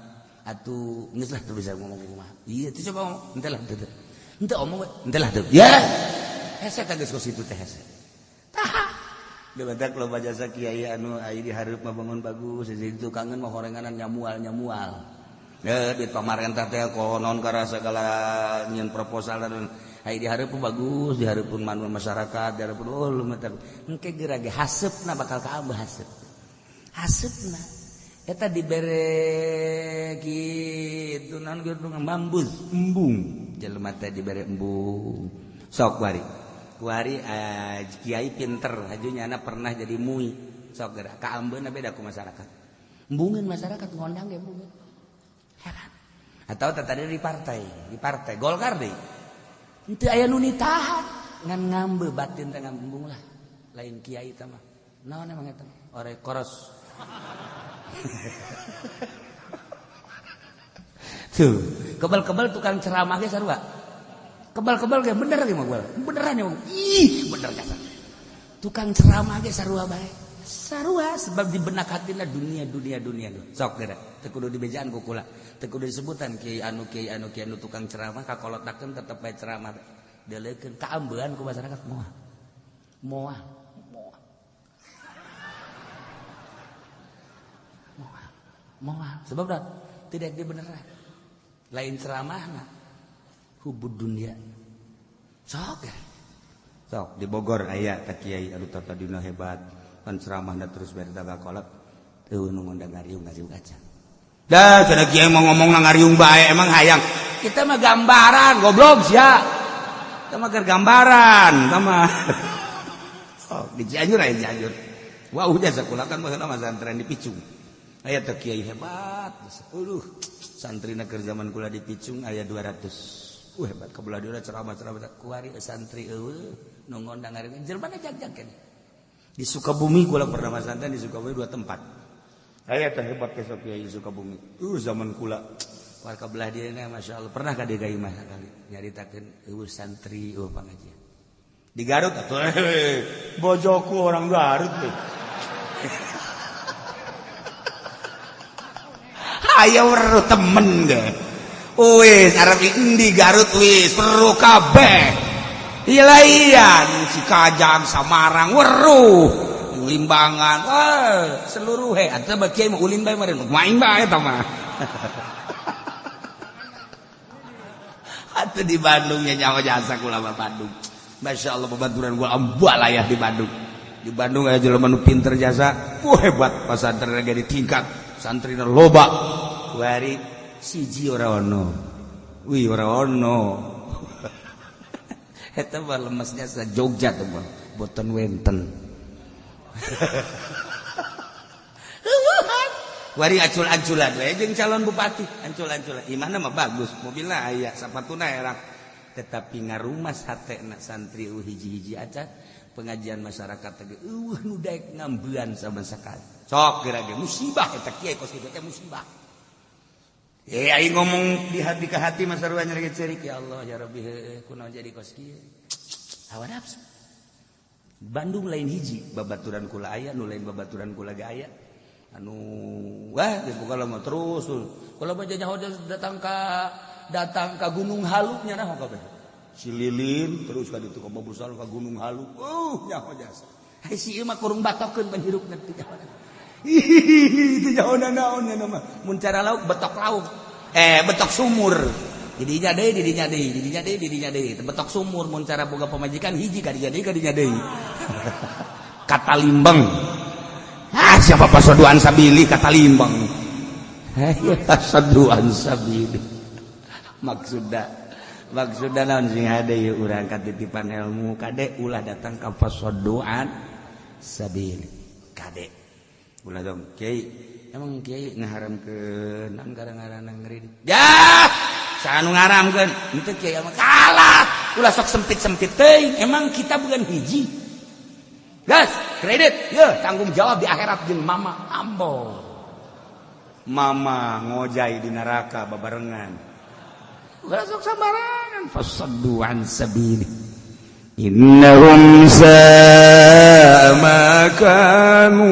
atuh geus lah teu bisa ngomong kumaha iya teu coba ngomong henteu lah teu ente omong ente lah tuh ya hese kagak kos itu teh hese tah Debatak loba jasa kiai anu aya di hareup mah bangun bagus, jadi tukangan mah horenganan nyamual. Duit pamarentah teh konon karena segala nyen proposal dan aya di hareup bagus, di hareupeun manu masyarakat, di hareupeun lumater. Engke gerage haseupna bakal ka abah haseup. Haseupna eta dibere kitu naon kitu mambuz, embung. Jelema teh dibere embung. Sok Kuari kiai pinter, hajunyana pernah jadi mui. Sok geura ka ambeuna beda ku masyarakat. Embungeun masyarakat ngondang ge embungeun. Heran. Atau tadi di partai Golkar deui. Henteu aya nu nitahan ngan ngambe batin teh ngambung lah. Lain kiai teh mah. Naon emang eta? Ore koros. Tuh, kebal-kebal tukang ceramah ge sarua. Kebal-kebal ge bener ge mah gua. Beneran ya. Ih, bener kasar. Tukang ceramah ge sarua bae. Sarua sebab di benak hatina dunia. Sok geura. Teu kudu dibejaan ku kula. Teu kudu disebutan kiai anu tukang ceramah kakolotakeun tetep bae ceramah. Deleukeun kaambean ku masyarakat moal. Sebab dah tidak dibeneran. Lain ceramahna hubud dunia. Sok di Bogor aya tak kiai anu tadina hebat kan ceramahna terus berita kolot teu nu ngundang ngariung aja. Dah cenah kiai mau ngomong ngariung bae emang hayang. Kita mah gambaran goblok sia. Kita mah gambaran sama. Oh, di Cianjur aya Cianjur. Wah, udah sakulah kan baheula mah santren di Picung. Aya teh kiai hebat. Santrina keur zaman kula di Picung aya 200. Hebat kabelah dia ceramah kuari santri eueuh nu ngondang ngariung jelema jag-jag keneh. Di Sukabumi kula pernah masantren di Sukabumi 2 tempat. Aya teh hebat ke kiai di Sukabumi. Zaman kula warga belah dia masyaallah pernah ka dia gawe mah sekali nyaritakeun eueuh santri eueuh pangajian. Di Garut atuh bojoku orang Garut teh. Aya weruh temen ge. Wis arep di Garut wis weruh kabeh. Ilaian Cikajang Samarang weruh Limbangan seluruh atuh bagi kiai mah ulin bae meureun main bae eta mah. Atuh di Bandung nya nyawa jasa kula mah Bandung. Masyaallah babaturan gua ambalayah di Bandung. Di Bandung aya jelema nu pinter jasa, hebat pasantren ge ditingkat. Santrina loba. Kuari siji ora ono. Wih ora ono. Eta mah lemesnya sa Jogja tuh mah, boten wenten. Kuari acul-aculan we jeung calon bupati, ancul-anculan. Imana mah bagus, mobilna aya, sapatuna erak. Tetapi ngarumas hatena santri hiji-hiji acan pengajian masyarakat teh nu daek ngambean sama sakali. Sok geura ge musibah eta kiai kos kitu teh musibah. Aing ngomong di hati ke hati mah sarua nyeri cerik ya Allah ya Rabbi kunaon jadi kos kieu. Hawa nafsu. Bandung lain hiji babaturan kula aya nu lain babaturan kula ge aya. Anu wah geus buka lama terus. Kula mah janyaho datang ka Gunung Halu nya naon kabeh. Si Lilin terus ka ditu ka Babusal ka Gunung Halu. Nyaho jasa. Hai si ieu mah kurung batokeun pan hirupna teh jaho. Itu jahona naon nya mah. Mun cara lauk betok lauk. Betok sumur. Didinya deui. Betok sumur mun cara boga pamajikan hiji ka dinya deui. Kata limbang. Siapa pasoduan sabili kata limbang. Pasoduan sabili. Maksudna naon sing hade ieu urang katitipan ilmu kade ulah datang ka pasoduan sabili. Kade ulah dong kiai emang kiai ngaharamkeun naon ngaranna ngeureud ya saanu ngaharamkeun henteu kiai mah kalah ulah sok sempit-sempit teuing emang kita bukan hiji gas kredit ye tanggung jawab di akhirat jeung mama ambo mama ngojai di neraka babarengan ulah sok sambarangan fasadduan sabili innahum sama kanu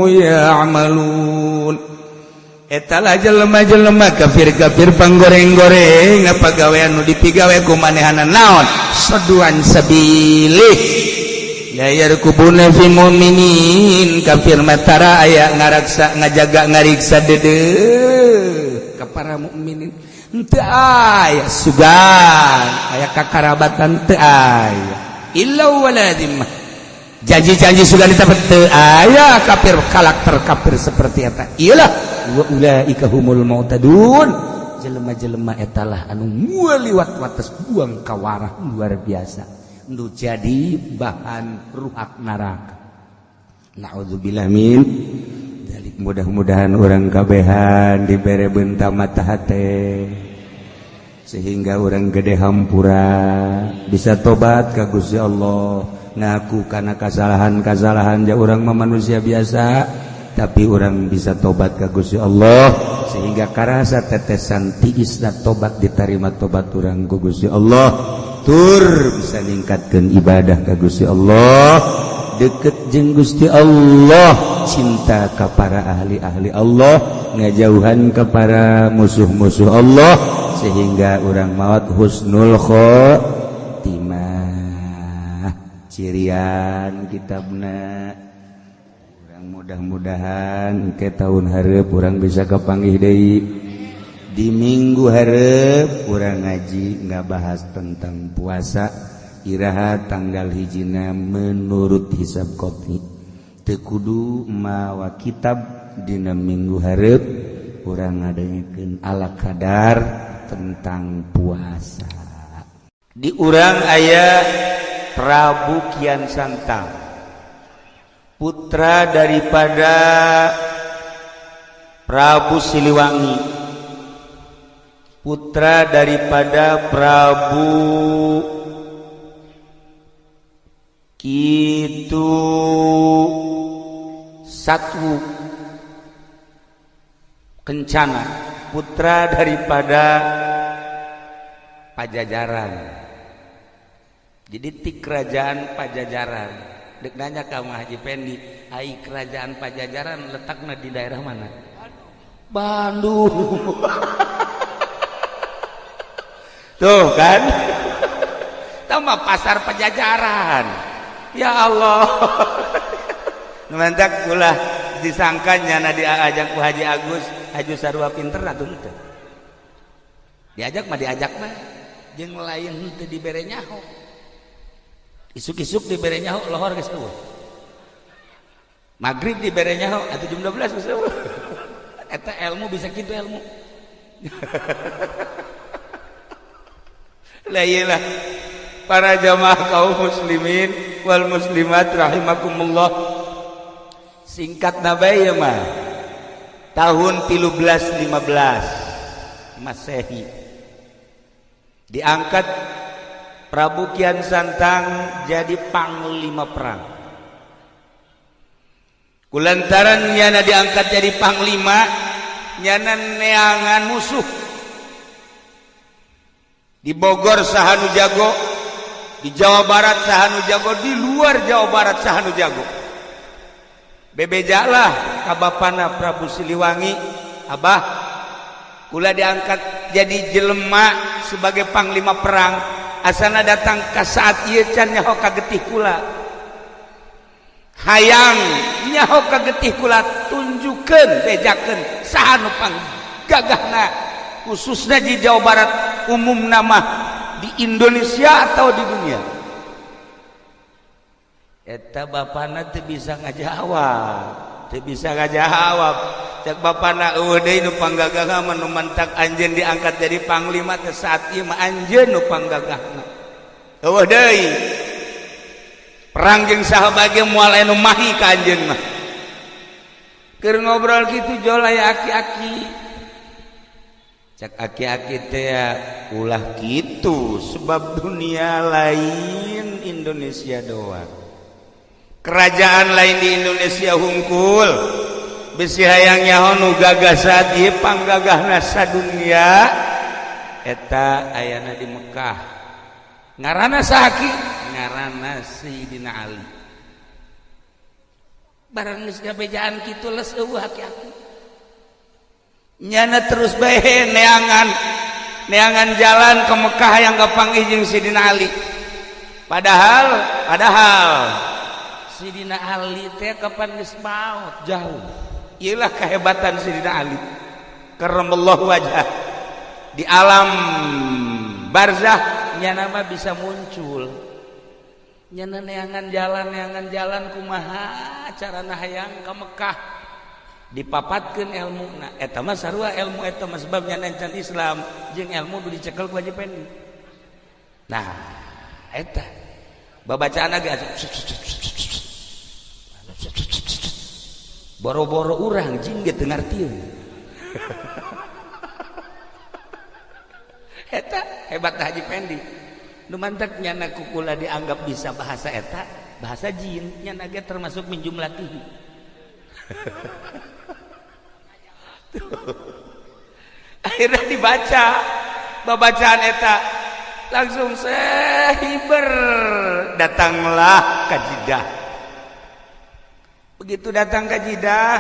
ya'malun eta lah jelema-jelema kafir-kafir panggoreng-goreng ngapagawean nu dipigawe ku manehana naon saduan sabilih ya yarkubuna fi mu'minin kafir matara aya ngaraksa ngajaga ngariksa dede ka para mukminin henteu aya sugan aya kakarabatan teu aya illa waladim janji-janji sugan ditepet teu aya kafir karakter kafir seperti eta ialah wa ulaika humul mu'tadun jelema-jelema eta lah anu moal liwat wates buang kawarah luar biasa nu jadi bahan ruhak neraka. Naudzubillah min dalik. Mudah-mudahan orang kabehan dibere benta mata hate sehingga orang gede hampura bisa tobat ka Gusti Allah ngaku kana kasalahan-kasalahan ja orang mah manusia biasa tapi orang bisa tobat ka Gusti Allah sehingga karasa tetesan tiisna tobat diterima tobat orang ku Gusti Allah tur bisa ningkatkeun ibadah ka Gusti Allah deket jeung Gusti Allah cinta ka para ahli-ahli Allah ngajauhan ka para musuh-musuh Allah sehingga urang maot husnul khotimah cirian kitabna urang mudah-mudahan ke tahun hareup urang bisa kapanggih deui di minggu hareup urang ngaji ngabahas tentang puasa iraha tanggal hijina menurut hisab qot'i teu kudu mawa kitab dina minggu hareup urang ngadengekeun ala kadar tentang puasa di urang aya Prabu Kian Santang putra daripada Prabu Siliwangi putra daripada Prabu Kitu Satwu Kencana putra daripada Pajajaran jadi ti kerajaan Pajajaran dek nanya kamu Haji Pendi ai kerajaan Pajajaran letakna di daerah mana Bandung tuh kan tambah pasar Pajajaran ya Allah numantak ulah disangkanya na diajak ku Haji Agus Haji sarua pinter atuh teu diajak mah jeung lain teu dibere nyaho isuk-isuk dibere nyaho lohor geus eueuh magrib dibere nyaho atuh jam 12 geus eueuh eta ilmu bisa kitu ilmu la iyalah para jamaah kaum muslimin wal muslimat rahimakumullah singkat nabai mah tahun 1315 Masehi diangkat Prabu Kian Santang jadi panglima perang kulantaran nyana diangkat jadi panglima nyana neangan musuh di Bogor sahanu jago di Jawa Barat sahanu jago di luar Jawa Barat sahanu jago bebejalah ka bapana Prabu Siliwangi abah kula diangkat jadi jelema sebagai panglima perang asana datang ka saat ieu can nyaho ka getih kula hayang nyaho ka getih kula tunjukkeun bejakeun sahanu panggagahna khususnya di Jawa Barat umum nama di Indonesia atau di dunia eta bapana teu bisa ngajawab cek bapana eueuh deui nu panggagahna nu mantak anjeun diangkat jadi panglima teh saat ieu mah anjeun nu panggagahna eueuh deui perang jeung saha bage moal anu mahi ka anjeun mah keur ngobrol kitu jol aya aki-aki cak aki-aki teh ulah gitu sebab dunia lain Indonesia doang kerajaan lain di Indonesia hungkul bisi hayang nyaho nu gagah ieu panggagahna sadunya eta ayana di Mekah ngaranna sahaki ngaranna Sayyidina Ali barang geus gabejaan kitu les eueuh aki-aki nyana terus bae neangan jalan ke Mekah yang gapanggih jeung Sidina Ali padahal Sidina Ali teh kapan geus maot jauh. Iyalah kehebatan Sidina Ali. Karramallahu wajhah. Di alam barzah nya nama bisa muncul. Nya neangan jalan kumaha carana hayang ka Mekah. Dipapatkeun ilmuna. Eta mah sarua ilmu eta mah sebab nya encan Islam jeung ilmu nu dicekel ku Haji Pendi. Nah, eta babacaan agak boro-boro urang jing ge teu ngartieun. Eta hebat Haji Pendi. Nu mantep nyana kukula dianggap bisa bahasa eta, bahasa jin nyana ge termasuk min jumlatihi. Akhirnya dibaca babacaan eta langsung sehiber datanglah ka Jidah. Begitu datang ke Jidah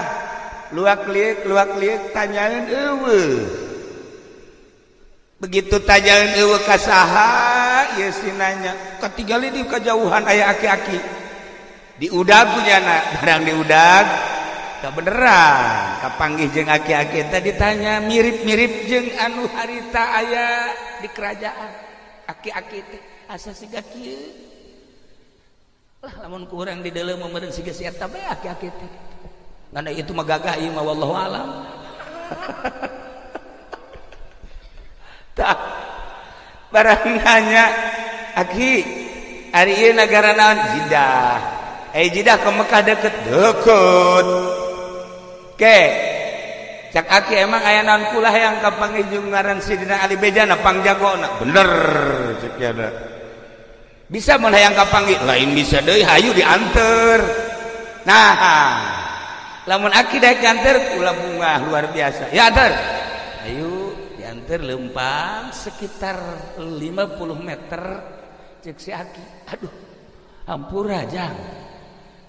luak liuk tanyaeun eueuh. Begitu tanyaeun eueuh ka saha ieu sinanya katinggali di kajauhan aya aki-aki diudag kunyana barang diudag teu beneran kapanggih jeung aki-aki teh ditanya mirip-mirip jeung anu harita aya di kerajaan aki-aki teh asa siga kieu lah lamun ku urang di deuleu meureun siga si eta bae aki-aki teh ngana itu mah gagah ieu mah wallahu alam. Tak barang nanya aki ari ieu nagara naon Jidah. Jidah ke Mekah deket ke cak aki emang aya naon kula hayang kapanggih jeung ngaran Sidina Ali bejana pangjagona bener cek yana bisa mun hayang kapanggih lain bisa deui hayu dianter. Nah lamun aki daek dianter kula bunga luar biasa ya anter hayu dianter lempang sekitar 50 meter cek si aki aduh hampura jang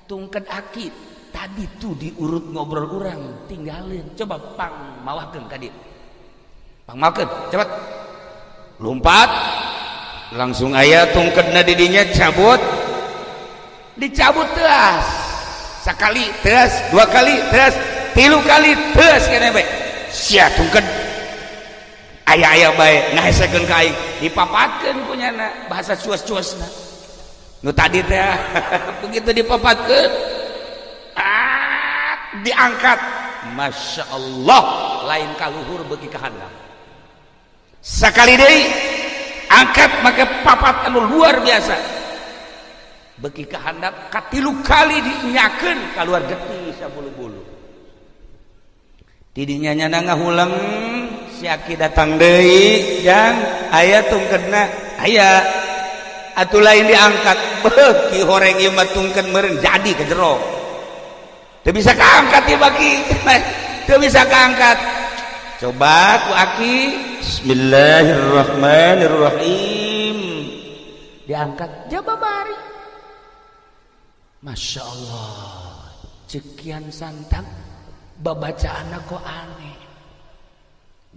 tungked aki tadi tuh diurut ngobrol urang tinggalin coba pang mawahkeun ka dieu pang mawahkeun cepet lompat langsung aya tungkedna di dinya cabut dicabut teas sakali teas dua kali teas tilu kali teas keneh bae sia tungked aya bae ngahesekeun ka aing dipapatkeun punyana bahasa cuas-cuasna nu tadi teh begitu dipapatkeun diangkat Masya Allah lain kaluhur beuki ka handap sakali deui angkat make papat anu luar biasa beuki ka handap katilu kali dinyakeun kaluar getih sabulu-bulu didinya nyana ngahulang si aki datang deui jang aya tungkedna aya atuh lain diangkat beuki horeng ieu mah tungked meureun jadi ke jero teu bisa kaangkat ieu baki teu bisa kaangkat coba ku aki bismillahirrahmanirrahim diangkat jababari Masya Allah cekian santang babacaanna kok aneh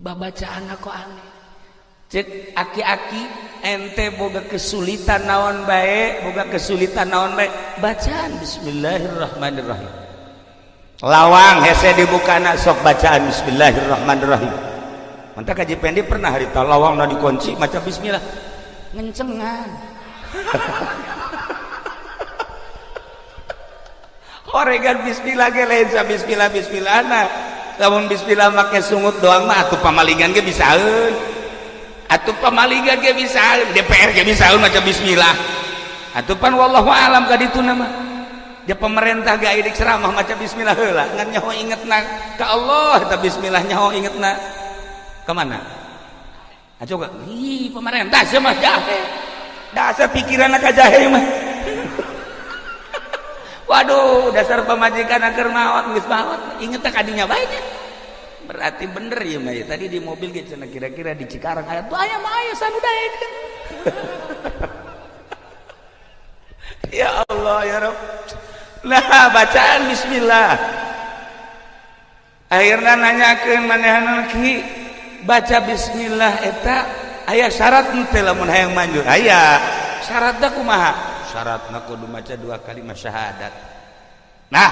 babacaanna kok aneh cek aki-aki ente boga kesulitan naon bae bacaan bismillahirrahmanirrahim lawang hese dibukana sok bacaan bismillahirrahmanirrahim mantap Haji Pendi pernah harita lawang na dikunci maca bismillah ngencengan horegan bismillah ge lain sa bismillah nah lamun bismillah make sungut doang mah atuh pamalingan ge bisaeun atuh pamalingan ge bisaeun DPR ge bisaeun maca bismillah atuh pan wallahu alam ka ditu mah dia pemerintah ge aya dik ceramah maca bismillah heula ngan nyaho ingetna ka Allah eta bismillah nyaho ingetna ka mana coba ih pemerintah sia mah jahe dasar pikiranna ka jahe mah waduh dasar pemajikan keur maot geus maot inget ka dinya bae berarti bener ya mah tadi di mobil gitu kira-kira di Cikarang aya tuh aya mah aya sanu daekeun ya Allah ya Rabb nah bacaan bismillah akhirna nanyakeun manehna ki baca bismillah eta aya syarat teh lamun hayang manjur aya syaratna kumaha syaratna kudu maca 2 kalimat syahadat. Nah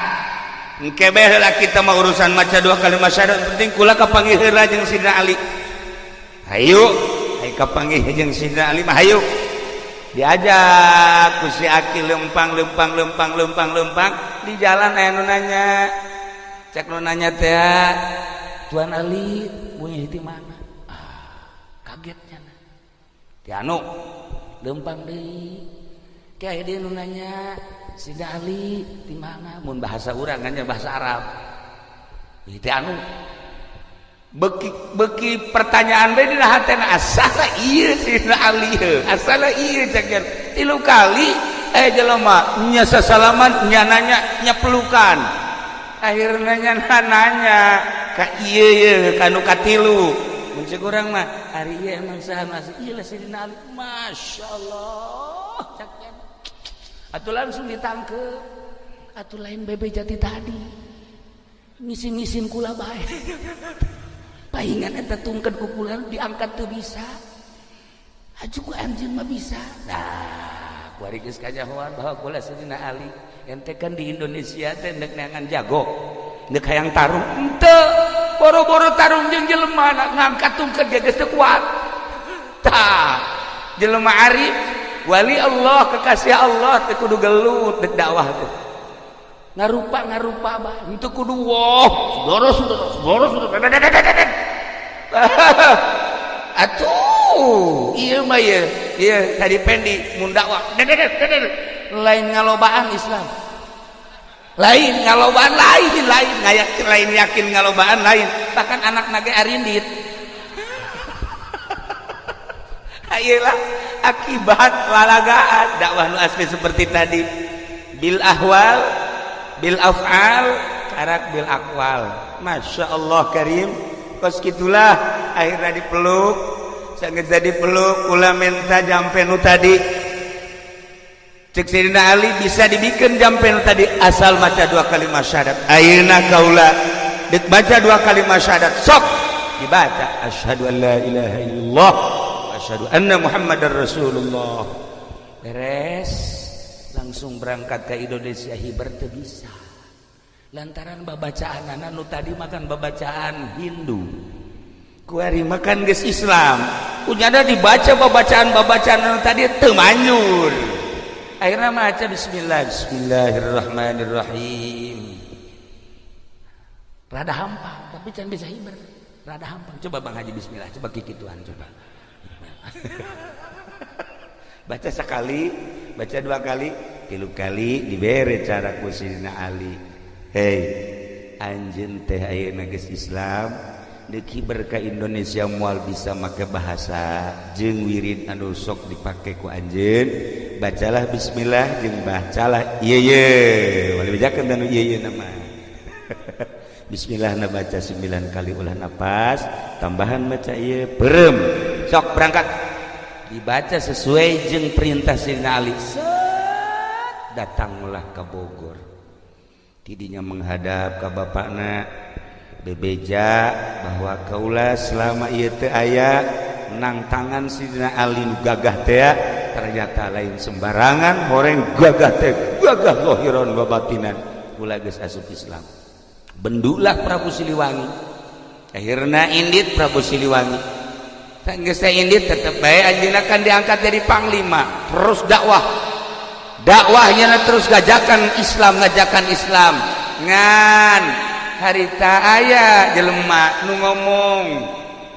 engke bae heula kita mah urusan maca 2 kalimat syahadat penting kula kapanggih heula jeung Sidina Ali. Hayu ai kapanggih jeung Sidina Ali mah hayu diajak ku si Aki lempang di jalan aya nu nanya cek nu nanya teh Tuan Ali bunyi di mana kagetnya ti anu lempang deui teh aya nu nanya Sida Ali di mana mun bahasa urang kan bahasa Arab ti anu beki pertanyaan bae dina hatena asal ieu Sidina Ali asal ieu cek 3 kali jelema nya sasalaman nya nanya nya pelukan akhirna nya nanya ka ieu kanu katilu mun cek urang mah ari ieu emang saha masih ieu Sidina Ali masyaallah cek atuh langsung ditangkep atuh lain bebe jati tadi misin-misin kula bae paingan eta tungkeun ku kula diangkat teu bisa aju ku anjeun mah bisa nah kuari geus kajahoan bahwa kula Sidina Ali ente kan di Indonesia teh neuk neangan jago neuk hayang tarung henteu boro-boro tarung jeung jelema ngangkat tungkeun geus teu kuat tah jelema arif wali Allah kekasih Allah teu kudu gelut deuk dakwah teh ngarupa bah henteu kudu woh boros atuh ieu mah ieu tadi pendi mun dakwah lain ngalobaan Islam lain ngalobaan lain yakin ngalobaan lain bahkan anak nage arindit ayelah akibat lalagaan dakwah nu asli seperti tadi bil ahwal bil af'al karak bil aqwal Masya Allah karim kos gitulah akhirnya dipeluk sangat jadi peluk ulah minta jampe nu tadi cek Sidina Ali bisa dibikin jampe nu tadi asal maca 2 kalimat syahadat ayeuna kaula dek baca 2 kalimat syahadat sok dibaca asyhadu an la ilaha illallah wa asyhadu anna muhammadar rasulullah beres langsung berangkat ke Indonesia hibar teu bisa lantaran babacaan anak nu tadi makan babacaan Hindu kuari makan geus Islam kunyana dibaca babacaan anu tadi teu manyur akhirnya maca bismillahirrahmanirrahim rada hampang tapi can bisa hibar rada hampang coba Bang Haji bismillah coba kikituan coba baca sekali baca 2 kali 3 kali dibere cara ku Sidina Ali hei anjeun teh ayeuna geus Islam deuk hiber ka Indonesia moal bisa make bahasa jeung wirid anu sok dipake ku anjeun bacalah bismillah jeung bacalah ieu wali bejakeun anu ieu nama bismillah na baca 9 kali ulah napas tambahan baca ieu beureum sok berangkat dibaca sesuai jeung perintah Sidina Ali datanglah ke Bogor tidinya menghadap ke bapakna bebeja bahwa kaula selama ieu teu aya nang tangan Sidina Ali nu gagah teh ternyata lain sembarangan horeng gagah teh gagah zahiran wa batinan kula geus asup Islam bendulah Prabu Siliwangi akhirna indit Prabu Siliwangi geus teh indit tetep bae anjeunna kan diangkat jadi panglima terus dakwahnya terus ngajakan Islam ngan harita aya jelema nu ngomong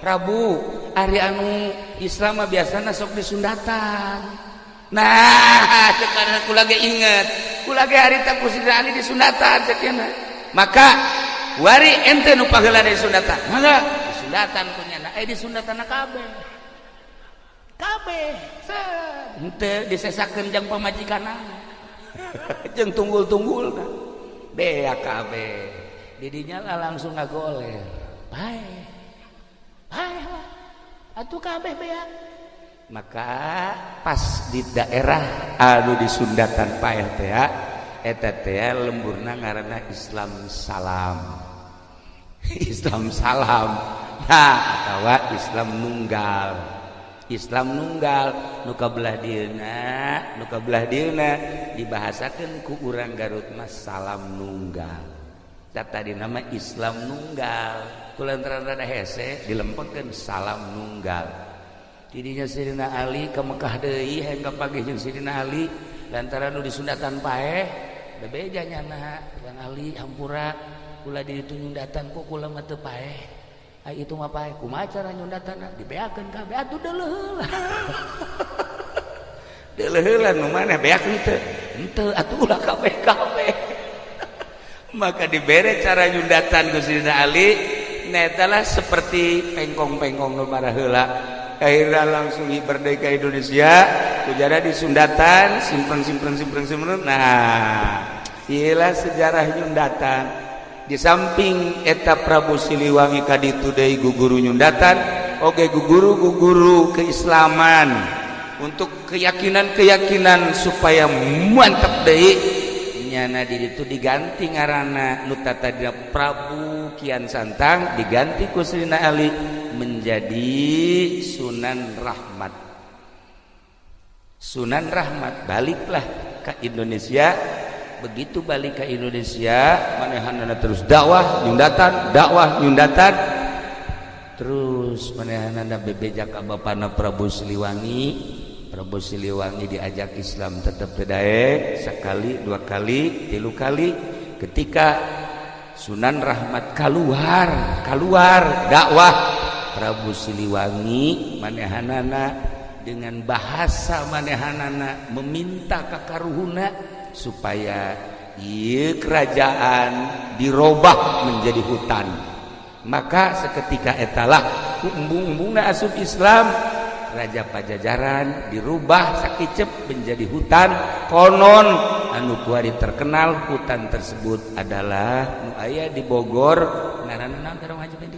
Prabu ari anu Islam mah biasana sok disundatan nah cek kula ge inget kula ge harita ku Sidina Ali disundatan cek nya maka wari ente nu paheula disundatan mangga disundatan kunyana disundatan kabeh henteu disesakeun jeung pamajikanna jeung tunggul-tunggulna bea kabeh didinya lah langsung ngagoler bae atuh kabeh bea maka pas di daerah anu disundatan paeh teh eta teh lemburna ngaranna Islam Salam Islam Salam nah atawa Islam Nunggal Islam nunggal nuka belah dieuna dibahasakeun ku urang Garut mas salam nunggal. Tadi nama Islam nunggal kulantaran rada hese dilempekeun salam nunggal. Tidinya Sidina Ali ke Mekah deui hayang kapagih jeung Sidina Ali lantaran nu disundatan paeh bebeja nyana yang Ali hampura kula di ditu nyundatan kok kula mah teu paeh. Ai itu mah paeh kumaha cara nyundatanna dibeakeun kabeh atuh deuleuh. Deuleuh nu maneh beakeun teu? Henteu atuh ulah kabeh. Maka dibere cara nyundatan ku Sidina Ali netalah seperti pengkong-pengkong nu marah heula. Akhirnya langsung merdeka Indonesia kujara disundatan simpen. Nah, inilah sejarah nyundatan. Di samping eta Prabu Siliwangi kaditu deui guguru nyundatan oge guguru keislaman untuk keyakinan supaya mantap deui nyana di ditu diganti ngaranna nu tadina Prabu Kian Santang diganti ku Sidina Ali menjadi Sunan Rahmat. Baliklah ke Indonesia. Begitu balik ke Indonesia manehanana terus dakwah nyundatan terus manehanana bebeja ka bapana Prabu Siliwangi diajak Islam tetap tedae sekali, dua kali, tilu kali. Ketika Sunan Rahmat keluar dakwah Prabu Siliwangi manehanana dengan bahasa manehanana meminta ka karuhuna supaya kerajaan dirubah menjadi hutan. Maka seketika etalah embung-embungna asup Islam Raja Pajajaran dirubah sakicep menjadi hutan. Konon anu kuari terkenal hutan tersebut adalah nu aya di Bogor ngaranna naon Kang Haji Pendi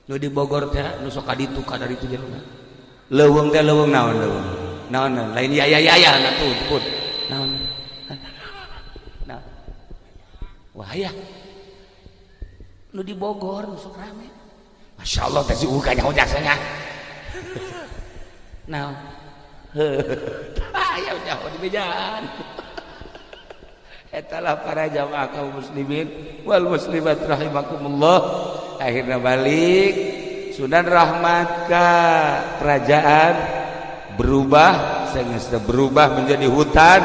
nu di Bogor teh nu sok kaditu kadaritu jelema leuweung teh leuweung naon lain ya na tuh put naon wah ya nu di Bogor nu sok rame Masya Allah teh si ukanya jasanya nah aya jauh di bejaan etalah para jamaah kaum muslimin wal muslimat rahimakumullah. Akhirnya balik Sunan Rahmat ka kerajaan berubah menjadi hutan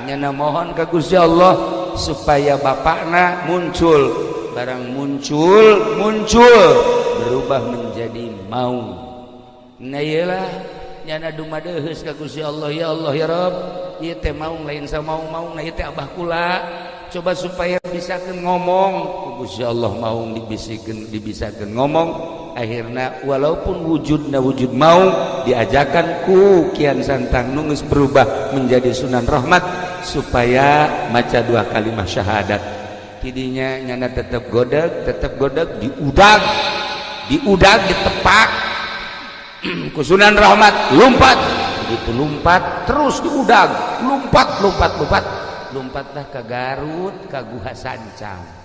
nyana mohon ka Gusti Allah supaya bapakna muncul berubah menjadi maung. Nah iyalah nyana dumadeheus ka Gusti Allah, ya Allah ya Rabb ieu teh maung lain sa maung na ieu teh abah kula coba supaya bisakeun ngomong ku Gusti Allah maung dibisakeun ngomong. Akhirna walaupun wujudna wujud maung diajakan ku Kian Santang nu geus berubah menjadi Sunan Rahmat supaya maca 2 kalimat syahadat. Tidinya nyana tetap godeg diudag ditepak ku Sunan Rahmat lompat begitu lompat terus diudag lompatlah ke Garut ka Guha Sancang.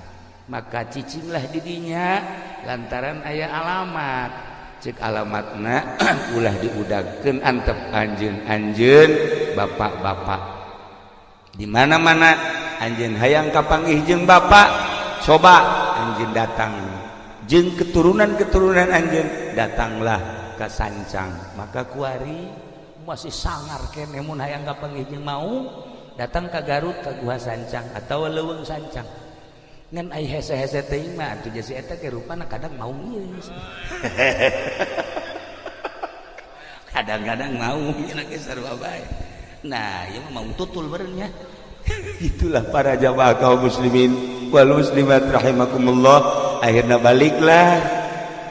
Maka cicinglah didinya lantaran aya alamat cek alamatna ulah diudagkeun antep anjeun bapak-bapak di mana-mana anjeun hayang kapanggih jeung bapak coba anjeun datang jeung keturunan anjeun datanglah ke Sancang. Maka kuari masih sangar keneh mun hayang kapanggih jeung mau datang ke Garut ka Guha Sancang atau leuweung Sancang ngan ai hese-hese teuing mah atuh jasi eta ge rupana kadang maung ieu kadang-kadang maung nya ge sarua bae. Nah ieu mah maung tutul beurangnya. Itulah para jamaah kaum muslimin wal muslimat rahimakumullah. Akhirna baliklah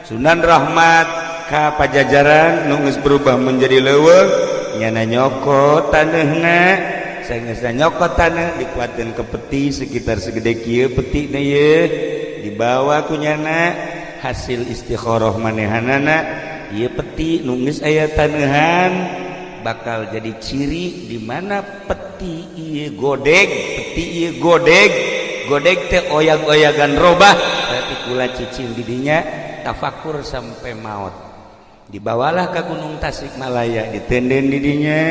Sunan Rahmat ka Pajajaran nu geus berubah menjadi leuweung nyana nyokot taneuna saenggeusna nyokot tanah dikuatkeun ke peti sekitar segede kieu petina ye dibawa ku nyana hasil istikharah manehanana ieu peti nu geus aya taneuhan bakal jadi ciri di mana peti ieu godeg teh oyag-oyagan robah berarti kula cicing didinya tafakur sampai maut dibawalah ke Gunung Tasikmalaya, ditenden didinya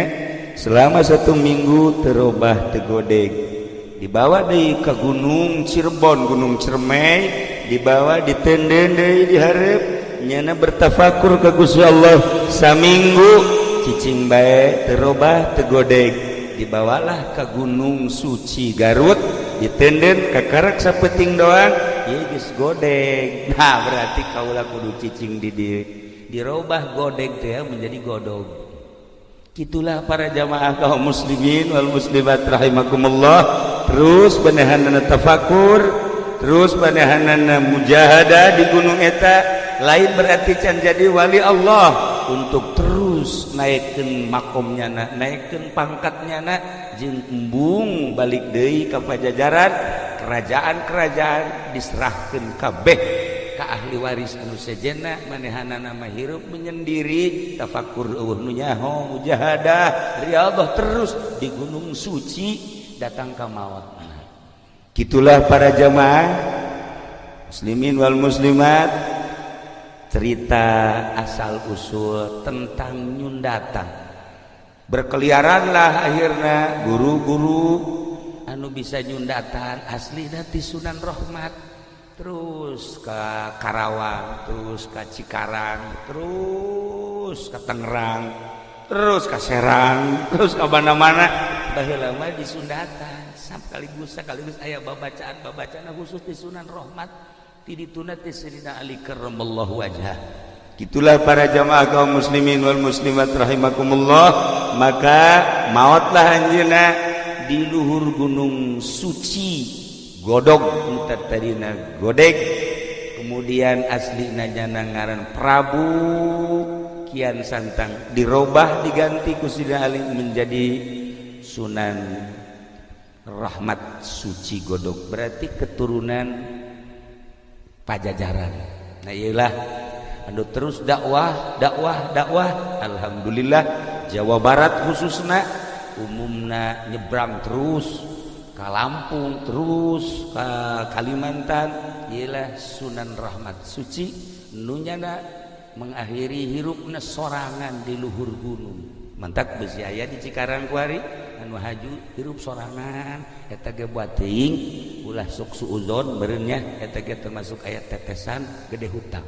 selama 1 minggu terobah tegodeg, dibawa deui ke Gunung Cirebon, Gunung Ciremai, dibawa ditenden deui dihareup nyana bertafakur ka Gusti Allah saminggu cicing bae terobah tegodeg, dibawalah ke Gunung Suci Garut, ditenden ka karak sapeting doang ieu geus godeg. Nah berarti kaula kudu cicing di dieu dirobah godeg teh menjadi godog. Gitulah para jamaah kaum muslimin wal muslimat rahimakumullah, terus benehanana tafakur, terus benehanana mujahadah di gunung eta, lain berarti can jadi wali Allah untuk terus naikkeun makomnya, naikkeun pangkatnya, jeung embung balik deui ka pajajaran, kerajaan-kerajaan diserahkeun kabeh ka ahli waris anu sejenna, manehanana mah hirup menyendiri, tafakur eueuh nu nyaho, mujahadah, riyadhah terus di gunung suci datang ka maot. Gitulah para jamaah muslimin wal muslimat, cerita asal usul tentang nyundatan. Berkeliaranlah akhirnya guru-guru anu bisa nyundatan asli dari Sunan Rahmat, terus ke Karawang, terus ke Cikarang, terus ke Tangerang, terus ke Serang, terus ke mana-mana. Baheula mah di Sundatan sekaligus aya babacaan khusus di Sunan Rahmat di dituna ti Sayyidina Ali karramallahu wajhah. Gitulah para jamaah kaum muslimin wal muslimat rahimakumullah, maka maotlah anjeunna di luhur gunung suci godog entar tadina godeg, kemudian aslina nyana ngaran Prabu Kian Santang, dirobah diganti ku Sayyidina Ali menjadi Sunan Rahmat Suci Godog, berarti keturunan Pajajaran. Nah iyalah anu terus dakwah, alhamdulillah Jawa Barat khususna umumna nyebrang terus ke Lampung, terus ke Kalimantan, ialah Sunan Rahmat Suci nunyana mengakhiri hirupna sorangan di luhur gunung. Mantak besi aya di Cikarang kuari anu haju hirup sorangan eta ge buat teuing ulah sok suudzon beureun nya eta ge termasuk aya tetesan gede hutang.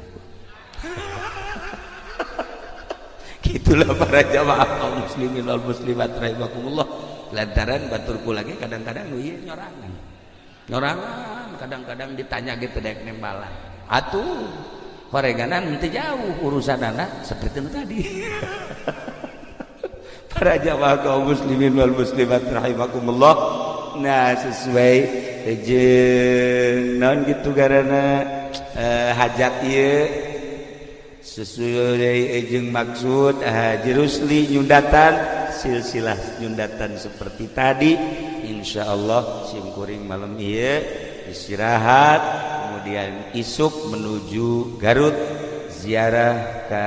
Gitulah para jamaah kaum muslimin wal muslimat rahimakumullah. Lantaran baturku lagi kadang-kadang nu ieu nyorangan kadang-kadang ditanya gitu daek nembalan atuh horeganan teu jauh urusanana seperti itu tadi. Para jamaah kaum muslimin wal muslimat rahimakumullah, nah sesuai jeung naon kitu garana hajat ieu sesuai jeung maksud Haji Rusli nyundatan silsilah nyundatan seperti tadi. Insyaallah simkuring malam ieu istirahat, kemudian isuk menuju Garut ziarah ka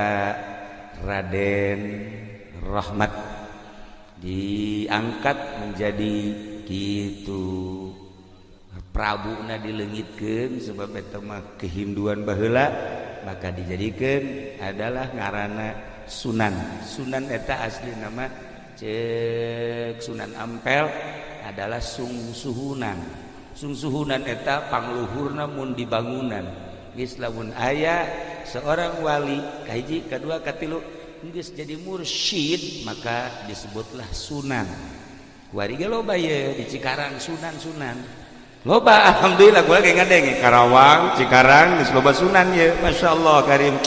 Raden Rahmat, diangkat menjadi gitu Prabuna dileungitkeun sebab eta mah kehinduan baheula, maka dijadikeun adalah ngaranna Sunan. Sunan eta asli nama cek Sunan Ampel adalah sungsuhunan. Sungsuhunan eta pangluhurna mun di bangunan. Geus lamun aya seorang wali kahiji kadua katilu geus jadi mursyid maka disebutlah Sunan. Kuari ge loba ye di Cikarang Sunan-sunan. Loba alhamdulillah gua ge ngadeng Karawang, Cikarang geus loba Sunan ye. Masyaallah karim.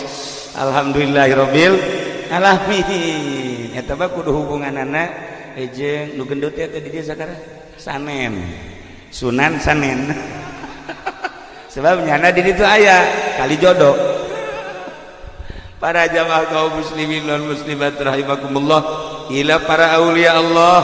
Alhamdulillahirabbil alamin. Eta mah kudu hubunganana jeung nu gendut eta di dieu sakara Sanen. Sunan Sanen. Sebab nyana di ditu aya kali jodoh. Para jamaah kaum muslimin dan muslimat rahimakumullah, ila para aulia Allah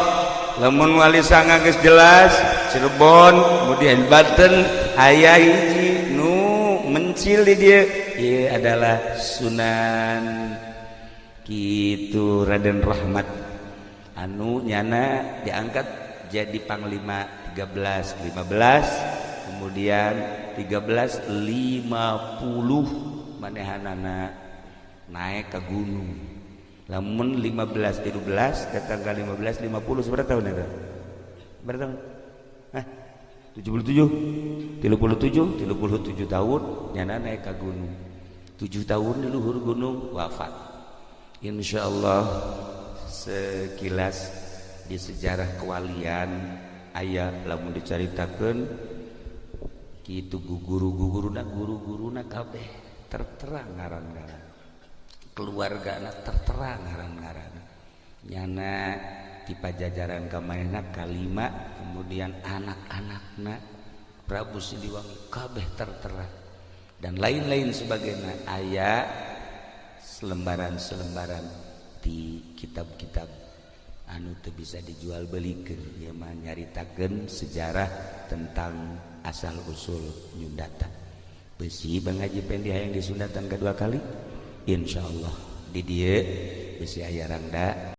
lamun wali sanga geus jelas Cirebon, kemudian Banten aya hiji nu mencil di dieu ieu adalah Sunan kitu Raden Rahmat anu nyana diangkat jadi panglima 13 kemudian 1350 manehanana naik ke gunung. Lamun 15 13 datang ke 15 50 seberapa tahun eta? Berapa tahun? 77 tahun nyana naik ke gunung. 7 tahun di luhur gunung wafat. Insyaallah sekilas di sejarah kewalian aya lamun dicaritakeun kitu guru-guruna kabeh terterang ngaran-ngaran. Keluargana terterang ngaran-ngaran. Nyana di pajajaran kamaena kalima, kemudian anak-anakna Prabu Siliwangi kabeh terterang dan lain-lain sebagainya. Aya selembaran-selembaran di kitab-kitab anu teu bisa dijual belikeun, ieu mah nyaritakeun sejarah tentang asal usul Nyundata. Beusi Bang Haji Pendi hayang disundatan kedua kali insyaallah di dieu beusi aya rangda